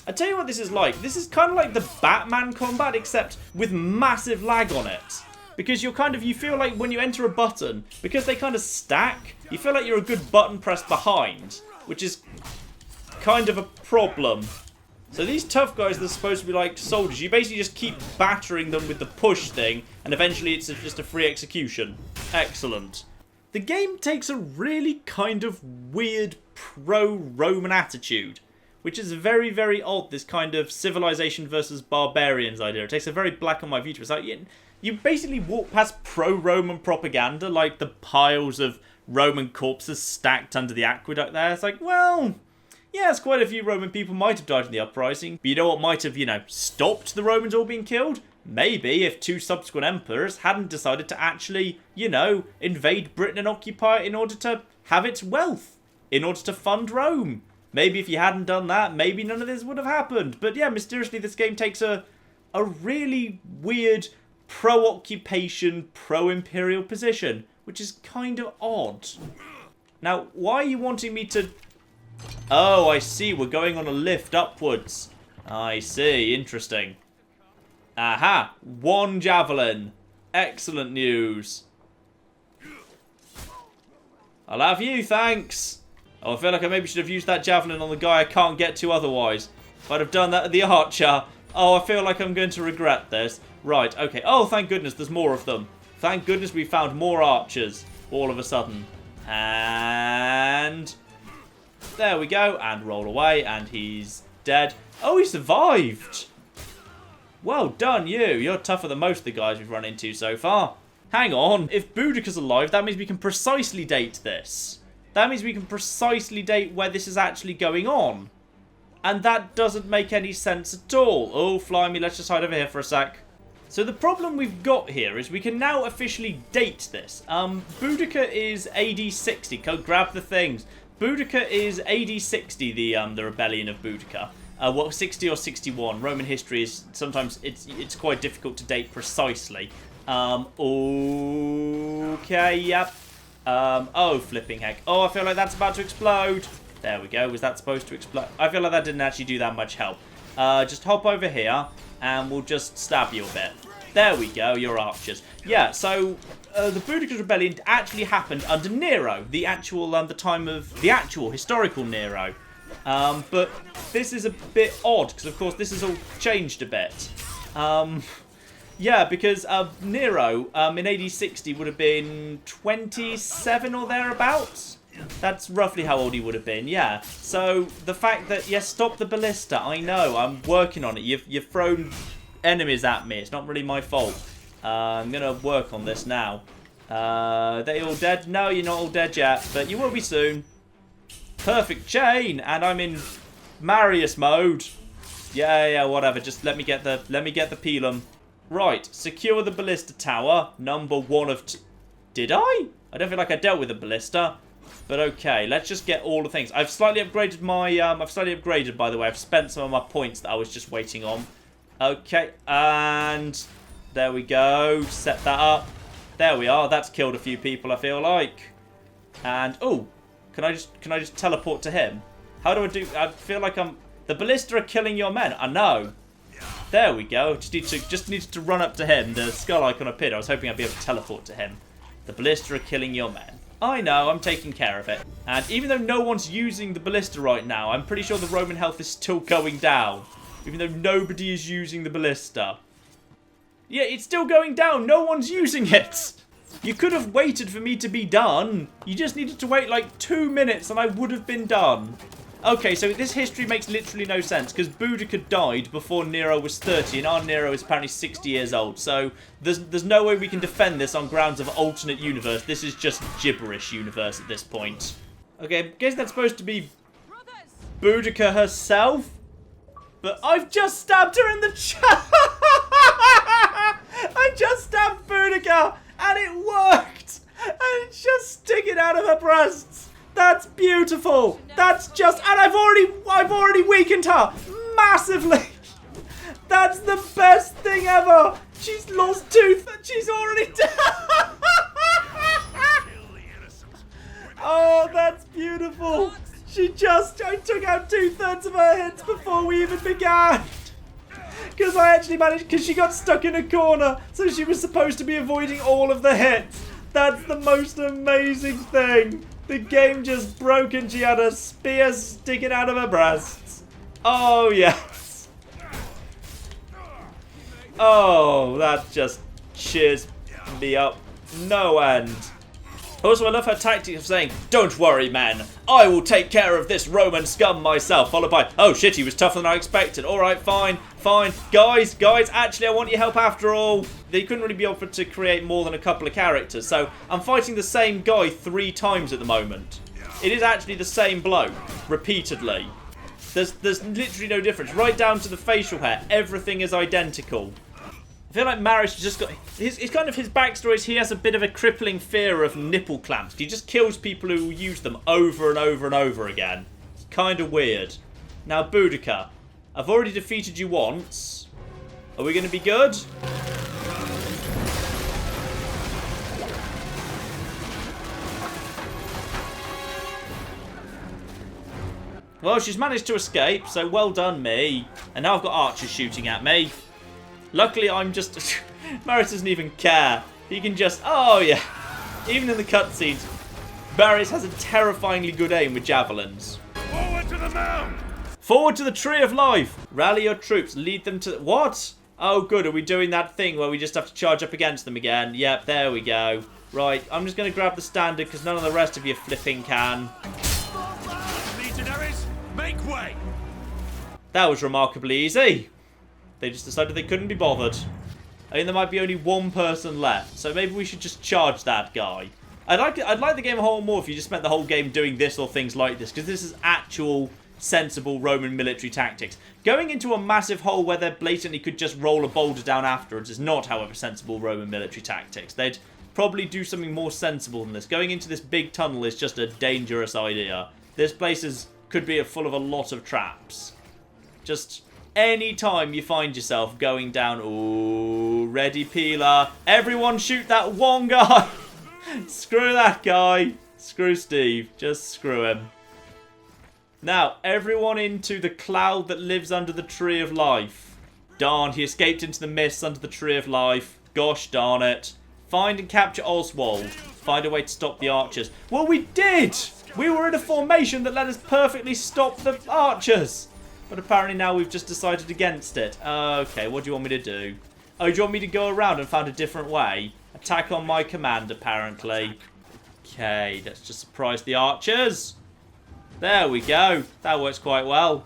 I tell you what this is like. This is kind of like the Batman combat, except with massive lag on it. Because you feel like when you enter a button, because they kind of stack, you feel like you're a good button press behind, which is kind of a problem. So these tough guys that are supposed to be like soldiers, you basically just keep battering them with the push thing, and eventually it's just a free execution. Excellent. The game takes a really kind of weird pro-Roman attitude, which is very, very odd, this kind of civilization versus barbarians idea. It takes a very black and white view to it. It's like, you basically walk past pro-Roman propaganda, like the piles of Roman corpses stacked under the aqueduct there. It's like, well, yes, quite a few Roman people might have died in the uprising, but you know what might have, stopped the Romans all being killed? Maybe if two subsequent emperors hadn't decided to actually, invade Britain and occupy it in order to have its wealth, in order to fund Rome. Maybe if you hadn't done that, maybe none of this would have happened. But yeah, mysteriously, this game takes a really weird pro-occupation, pro-imperial position, which is kind of odd. Now, why are you wanting me to... Oh, I see. We're going on a lift upwards. I see. Interesting. Aha. 1 javelin. Excellent news. I'll have you, thanks. Oh, I feel like I maybe should have used that javelin on the guy I can't get to otherwise. If I'd have done that at the archer. Oh, I feel like I'm going to regret this. Right, okay. Oh, thank goodness there's more of them. Thank goodness we found more archers all of a sudden. And... there we go. And roll away. And he's dead. Oh, he survived. Well done, you. You're tougher than most of the guys we've run into so far. Hang on. If Boudica's alive, that means we can precisely date this. That means we can precisely date where this is actually going on. And that doesn't make any sense at all. Oh, fly me. Let's just hide over here for a sec. So the problem we've got here is we can now officially date this. Boudica is AD 60. Go grab the things. Boudica is AD 60, the rebellion of Boudica. 60 or 61. Roman history is sometimes it's quite difficult to date precisely. Okay, yep. Oh, flipping heck. Oh, I feel like that's about to explode. There we go. Was that supposed to explode? I feel like that didn't actually do that much help. Just hop over here, and we'll just stab you a bit. There we go. You're archers. Yeah, so the Boudica Rebellion actually happened under Nero, the actual historical Nero. But this is a bit odd, because of course this has all changed a bit. Yeah, because Nero in AD 60 would have been 27 or thereabouts. That's roughly how old he would have been, yeah. So, the fact that, yes, stop the ballista. I know, I'm working on it. You've thrown enemies at me. It's not really my fault. I'm going to work on this now. Are they all dead? No, you're not all dead yet, but you will be soon. Perfect chain, and I'm in Marius mode. Yeah, whatever. Just let me get the pelum. Right, secure the ballista tower. Number 1 of... Did I? I don't feel like I dealt with a ballista. But okay, let's just get all the things. I've slightly upgraded my... I've slightly upgraded, by the way. I've spent some of my points that I was just waiting on. Okay, and... There we go. Set that up. There we are. That's killed a few people, I feel like. And... Oh, can I just teleport to him? How do I do... I feel like I'm... The ballista are killing your men. I know. There we go. Just need to run up to him. The skull icon appeared. I was hoping I'd be able to teleport to him. The ballista are killing your men. I know, I'm taking care of it. And even though no one's using the ballista right now, I'm pretty sure the Roman health is still going down. Even though nobody is using the ballista. Yeah, it's still going down. No one's using it. You could have waited for me to be done. You just needed to wait like 2 minutes and I would have been done. Okay, so this history makes literally no sense because Boudica died before Nero was 30 and our Nero is apparently 60 years old. So there's no way we can defend this on grounds of alternate universe. This is just gibberish universe at this point. Okay, I guess that's supposed to be Boudica herself. But I've just stabbed her in the chest. I just stabbed Boudica and it worked. And it's just sticking out of her breasts. That's beautiful. That's just... And I've already weakened her massively. That's the best thing ever. She's lost tooth and she's already dead. Oh, that's beautiful. I took out 2/3 of her hits before we even began. Because I actually managed... Because she got stuck in a corner. So she was supposed to be avoiding all of the hits. That's the most amazing thing. The game just broke and she had a spear sticking out of her breasts. Oh, yes. Oh, that just cheers me up. No end. Also, I love her tactic of saying, "Don't worry, man. I will take care of this Roman scum myself." Followed by, "Oh, shit, he was tougher than I expected. All right, fine. Guys, actually, I want your help after all." They couldn't really be offered to create more than a couple of characters. So, I'm fighting the same guy 3 times at the moment. It is actually the same bloke, repeatedly. There's literally no difference. Right down to the facial hair, everything is identical. I feel like Marius has just got... It's kind of his backstory is he has a bit of a crippling fear of nipple clamps. He just kills people who use them over and over and over again. It's kind of weird. Now, Boudica, I've already defeated you once. Are we going to be good? Well, she's managed to escape, so well done me. And now I've got archers shooting at me. Luckily, I'm just... Marius doesn't even care. He can just... Oh, yeah. Even in the cutscenes, Marius has a terrifyingly good aim with javelins. Forward to the mound! Forward to the Tree of Life! Rally your troops. Lead them to... What? Oh, good. Are we doing that thing where we just have to charge up against them again? Yep, there we go. Right, I'm just going to grab the standard because none of the rest of you flipping can. Legionaries, make way! That was remarkably easy. They just decided they couldn't be bothered. I think there might be only one person left, so maybe we should just charge that guy. I'd like the game a whole more if you just spent the whole game doing this or things like this, because this is actual sensible Roman military tactics. Going into a massive hole where they blatantly could just roll a boulder down afterwards is not, however, sensible Roman military tactics. They'd probably do something more sensible than this. Going into this big tunnel is just a dangerous idea. This place could be full of a lot of traps. Just... Any time you find yourself going down... Ooh, ready, peeler. Everyone shoot that one guy. Screw that guy. Screw Steve. Just screw him. Now, everyone into the cloud that lives under the Tree of Life. Darn, he escaped into the mists under the Tree of Life. Gosh darn it. Find and capture Oswald. Find a way to stop the archers. Well, we did! We were in a formation that let us perfectly stop the archers. But apparently now we've just decided against it. Okay, what do you want me to do? Oh, do you want me to go around and find a different way? Attack on my command, apparently. Okay, let's just surprise the archers. There we go. That works quite well.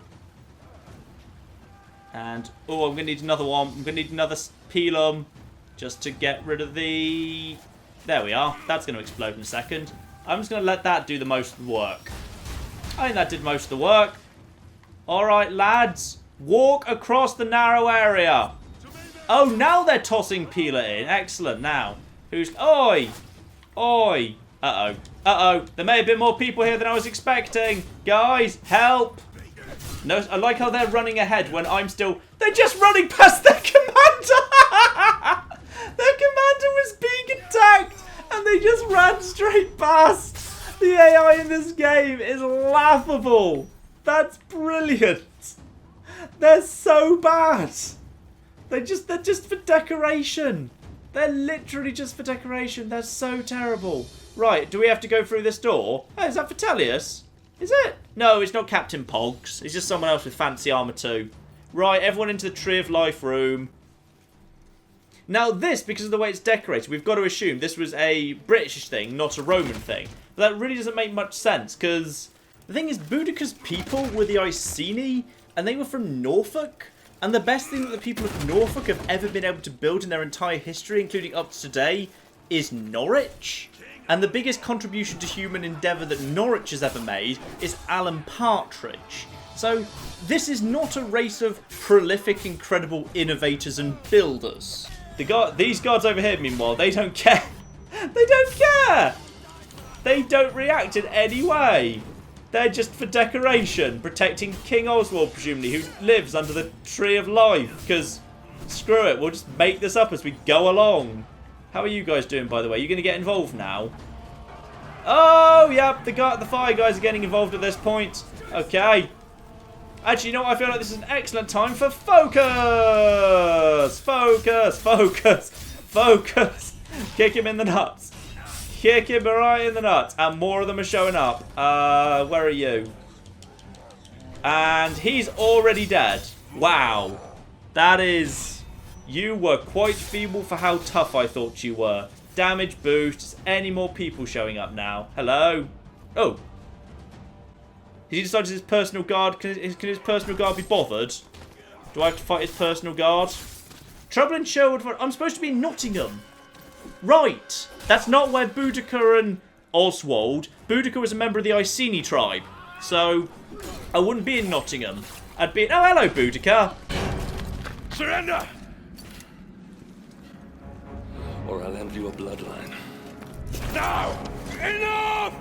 And, oh, I'm going to need another one. I'm going to need another pilum just to get rid of the... There we are. That's going to explode in a second. I'm just going to let that do the most of the work. I think that did most of the work. Alright, lads. Walk across the narrow area. Oh, now they're tossing Peeler in. Excellent. Now, who's... Oi! Oi! Uh-oh. Uh-oh. There may have been more people here than I was expecting. Guys, help! No, I like how they're running ahead when I'm still... They're just running past their commander! Their commander was being attacked, and they just ran straight past. The AI in this game is laughable. That's brilliant. They're so bad. They're just for decoration. They're literally just for decoration. They're so terrible. Right, do we have to go through this door? Oh, is that Vitellius? Is it? No, it's not Captain Pogs. It's just someone else with fancy armour too. Right, everyone into the Tree of Life room. Now this, because of the way it's decorated, we've got to assume this was a British thing, not a Roman thing. But that really doesn't make much sense, because the thing is, Boudica's people were the Iceni, and they were from Norfolk. And the best thing that the people of Norfolk have ever been able to build in their entire history, including up to today, is Norwich. And the biggest contribution to human endeavour that Norwich has ever made is Alan Partridge. So this is not a race of prolific, incredible innovators and builders. These guards over here, meanwhile, they don't care. They don't care. They don't react in any way. They're just for decoration, protecting King Oswald, presumably, who lives under the Tree of Life. Because, screw it, we'll just make this up as we go along. How are you guys doing, by the way? Are you going to get involved now? Oh, yep, the fire guys are getting involved at this point. Okay. Actually, you know what? I feel like this is an excellent time for focus! Focus! Focus! Focus! Kick him in the nuts. Kick him right in the nuts. And more of them are showing up. Where are you? And he's already dead. Wow. That is... You were quite feeble for how tough I thought you were. Damage boost. Is any more people showing up now? Hello? Oh. Has he decided his personal guard? Can his personal guard be bothered? Do I have to fight his personal guard? Trouble in Sherwood. I'm supposed to be in Nottingham. Right. That's not where Boudica and Oswald. Boudica was a member of the Iceni tribe. So, I wouldn't be in Nottingham. I'd be... Oh, hello, Boudica. Surrender! Or I'll end your bloodline. Now! Enough!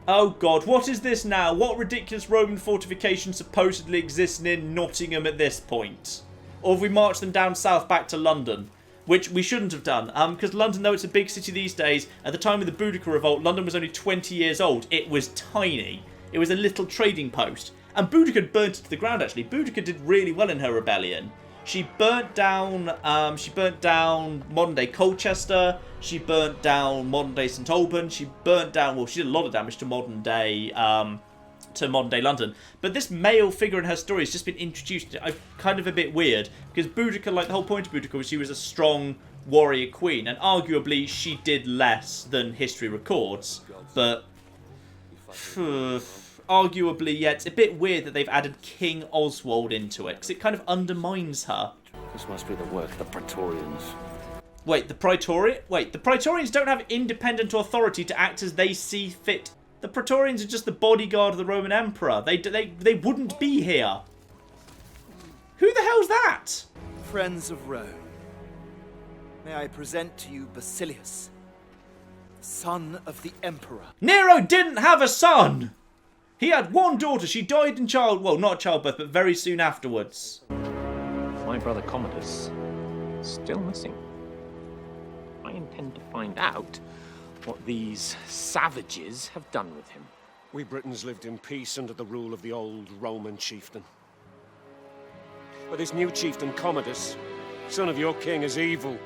Oh god, what is this now? What ridiculous Roman fortification supposedly exists in Nottingham at this point? Or have we marched them down south back to London? Which we shouldn't have done, because London, though it's a big city these days, at the time of the Boudica revolt, London was only 20 years old. It was tiny. It was a little trading post. And Boudica burnt it to the ground, actually. Boudica did really well in her rebellion. She burnt down modern-day Colchester. She burnt down modern-day St Albans. She burnt down, well, she did a lot of damage to modern-day London. But this male figure in her story has just been introduced. Kind of a bit weird, because Boudica, like the whole point of Boudica was she was a strong warrior queen, and arguably she did less than history records. But arguably, yeah, it's a bit weird that they've added King Oswald into it, because it kind of undermines her. This must be the work of the Praetorians. Wait, the Praetorians don't have independent authority to act as they see fit. The Praetorians are just the bodyguard of the Roman Emperor. They wouldn't be here. Who the hell's that? Friends of Rome, may I present to you Basilius, son of the Emperor. Nero didn't have a son! He had one daughter. She died in not childbirth, but very soon afterwards. My brother Commodus still missing. I intend to find out what these savages have done with him. We Britons lived in peace under the rule of the old Roman chieftain. But this new chieftain, Commodus, son of your king, is evil.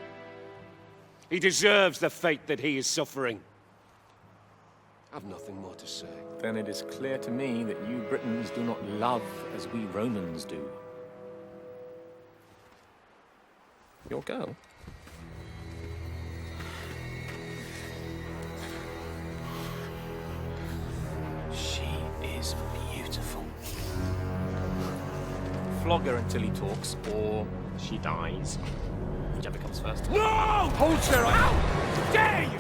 He deserves the fate that he is suffering. I've nothing more to say. Then it is clear to me that you Britons do not love as we Romans do. Your girl? flog her until he talks, or she dies. Whichever comes first. No! Hold her! How dare you!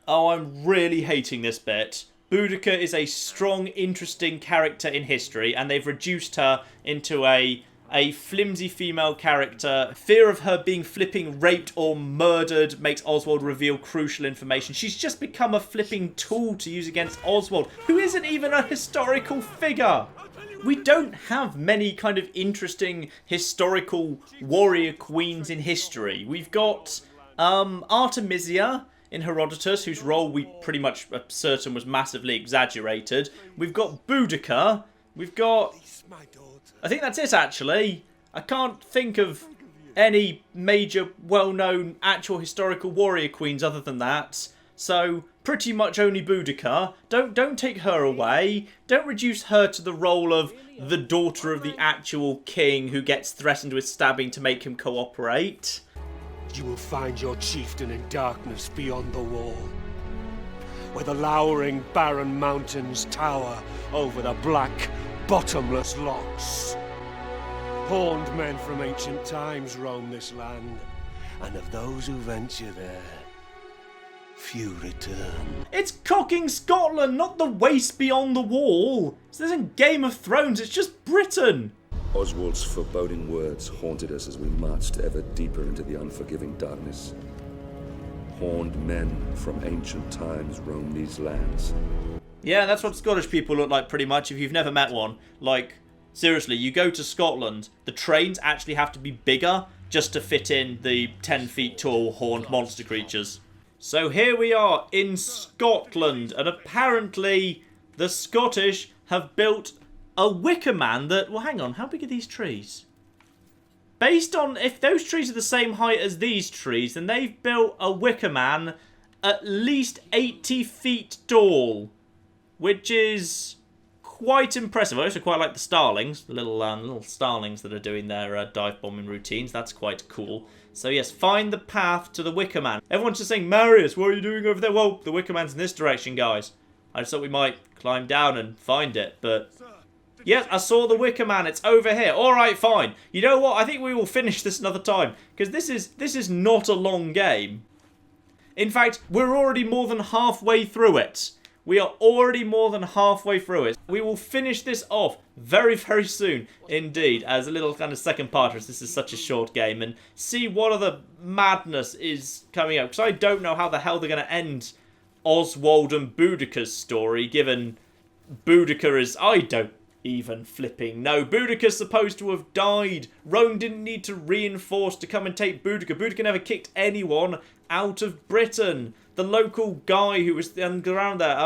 Oh, I'm really hating this bit. Boudica is a strong, interesting character in history, and they've reduced her into a flimsy female character. Fear of her being flipping raped or murdered makes Oswald reveal crucial information. She's just become a flipping tool to use against Oswald, who isn't even a historical figure. We don't have many kind of interesting historical warrior queens in history. We've got Artemisia in Herodotus, whose role we pretty much are certain was massively exaggerated. We've got Boudica. We've got... I think that's it, actually. I can't think of any major, well-known, actual historical warrior queens other than that. So, pretty much only Boudica. Don't take her away. Don't reduce her to the role of the daughter of the actual king who gets threatened with stabbing to make him cooperate. You will find your chieftain in darkness beyond the wall, where the lowering barren mountains tower over the black, bottomless lochs. Horned men from ancient times roam this land, and of those who venture there, few return. It's cocking Scotland, not the waste beyond the wall. This isn't Game of Thrones, it's just Britain. Oswald's foreboding words haunted us as we marched ever deeper into the unforgiving darkness. Horned men from ancient times roam these lands. Yeah, that's what Scottish people look like pretty much if you've never met one. Like, seriously, you go to Scotland, the trains actually have to be bigger just to fit in the 10 feet tall horned monster creatures. So here we are in Scotland, and apparently the Scottish have built a wicker man that... Well, hang on, how big are these trees? Based on... If those trees are the same height as these trees, then they've built a wicker man at least 80 feet tall, which is quite impressive. I also quite like the starlings, the little starlings that are doing their dive bombing routines. That's quite cool. So yes, find the path to the wicker man. Everyone's just saying, Marius, what are you doing over there? Well, the wicker man's in this direction, guys. I just thought we might climb down and find it, but... Yes, I saw the wicker man. It's over here. All right, fine. You know what? I think we will finish this another time, because this is not a long game. In fact, we're already more than halfway through it. We are already more than halfway through it. We will finish this off very, very soon indeed, as a little kind of second part, as this is such a short game, and see what other madness is coming up. Because I don't know how the hell they're going to end Oswald and Boudica's story, given Boudica is... I don't even flipping know. Boudica's supposed to have died. Rome didn't need to reinforce to come and take Boudica. Boudica never kicked anyone out of Britain. The local guy who was around there,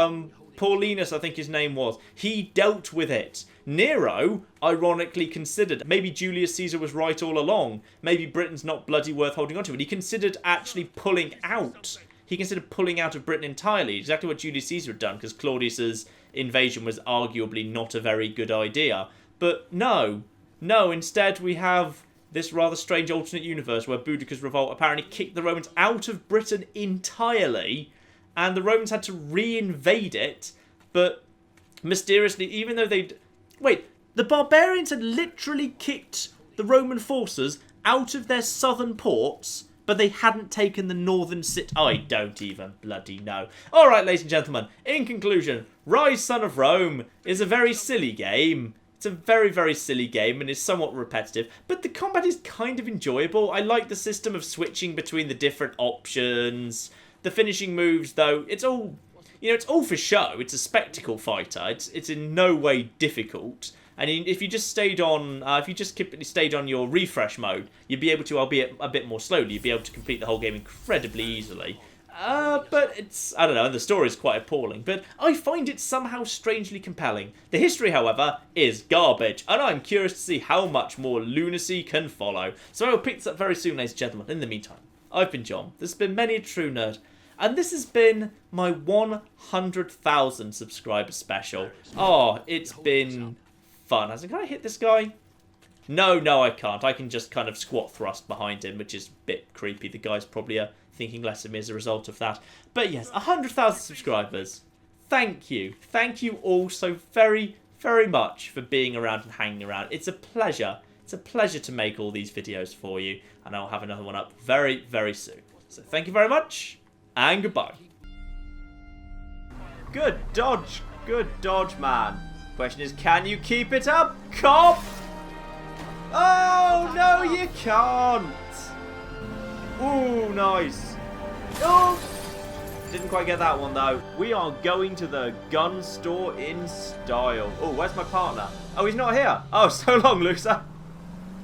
Paulinus, I think his name was, he dealt with it. Nero, ironically, considered, maybe Julius Caesar was right all along. Maybe Britain's not bloody worth holding on to. But he considered actually pulling out. He considered pulling out of Britain entirely. Exactly what Julius Caesar had done, because Claudius's invasion was arguably not a very good idea. But no, instead we have this rather strange alternate universe where Boudica's revolt apparently kicked the Romans out of Britain entirely, and the Romans had to re-invade it, but mysteriously, even though they'd... Wait, the barbarians had literally kicked the Roman forces out of their southern ports, but they hadn't taken the northern city. I don't even bloody know. Alright, ladies and gentlemen, in conclusion, Ryse, Son of Rome is a very silly game. It's a very, very silly game and is somewhat repetitive, but the combat is kind of enjoyable. I like the system of switching between the different options. The finishing moves, though, it's all, you know, it's all for show. It's a spectacle fighter. It's in no way difficult. And if you just stayed on, stayed on your refresh mode, you'd be able to, albeit a bit more slowly, you'd be able to complete the whole game incredibly easily. But it's, I don't know, and the story is quite appalling, but I find it somehow strangely compelling. The history, however, is garbage, and I'm curious to see how much more lunacy can follow. So I will pick this up very soon, ladies and gentlemen. In the meantime, I've been John, this has been Many a True Nerd, and this has been my 100,000 subscriber special. Oh, it's been fun. Can I hit this guy? No, I can't. I can just kind of squat thrust behind him, which is a bit creepy. The guy's probably thinking less of me as a result of that. But yes, 100,000 subscribers. Thank you. Thank you all so very, very much for being around and hanging around. It's a pleasure. It's a pleasure to make all these videos for you, and I'll have another one up very, very soon. So thank you very much, and goodbye. Good dodge, man. Question is, can you keep it up, cop? Oh, no, you can't. Ooh, nice. Oh, didn't quite get that one, though. We are going to the gun store in style. Oh, where's my partner? Oh, he's not here. Oh, so long, loser.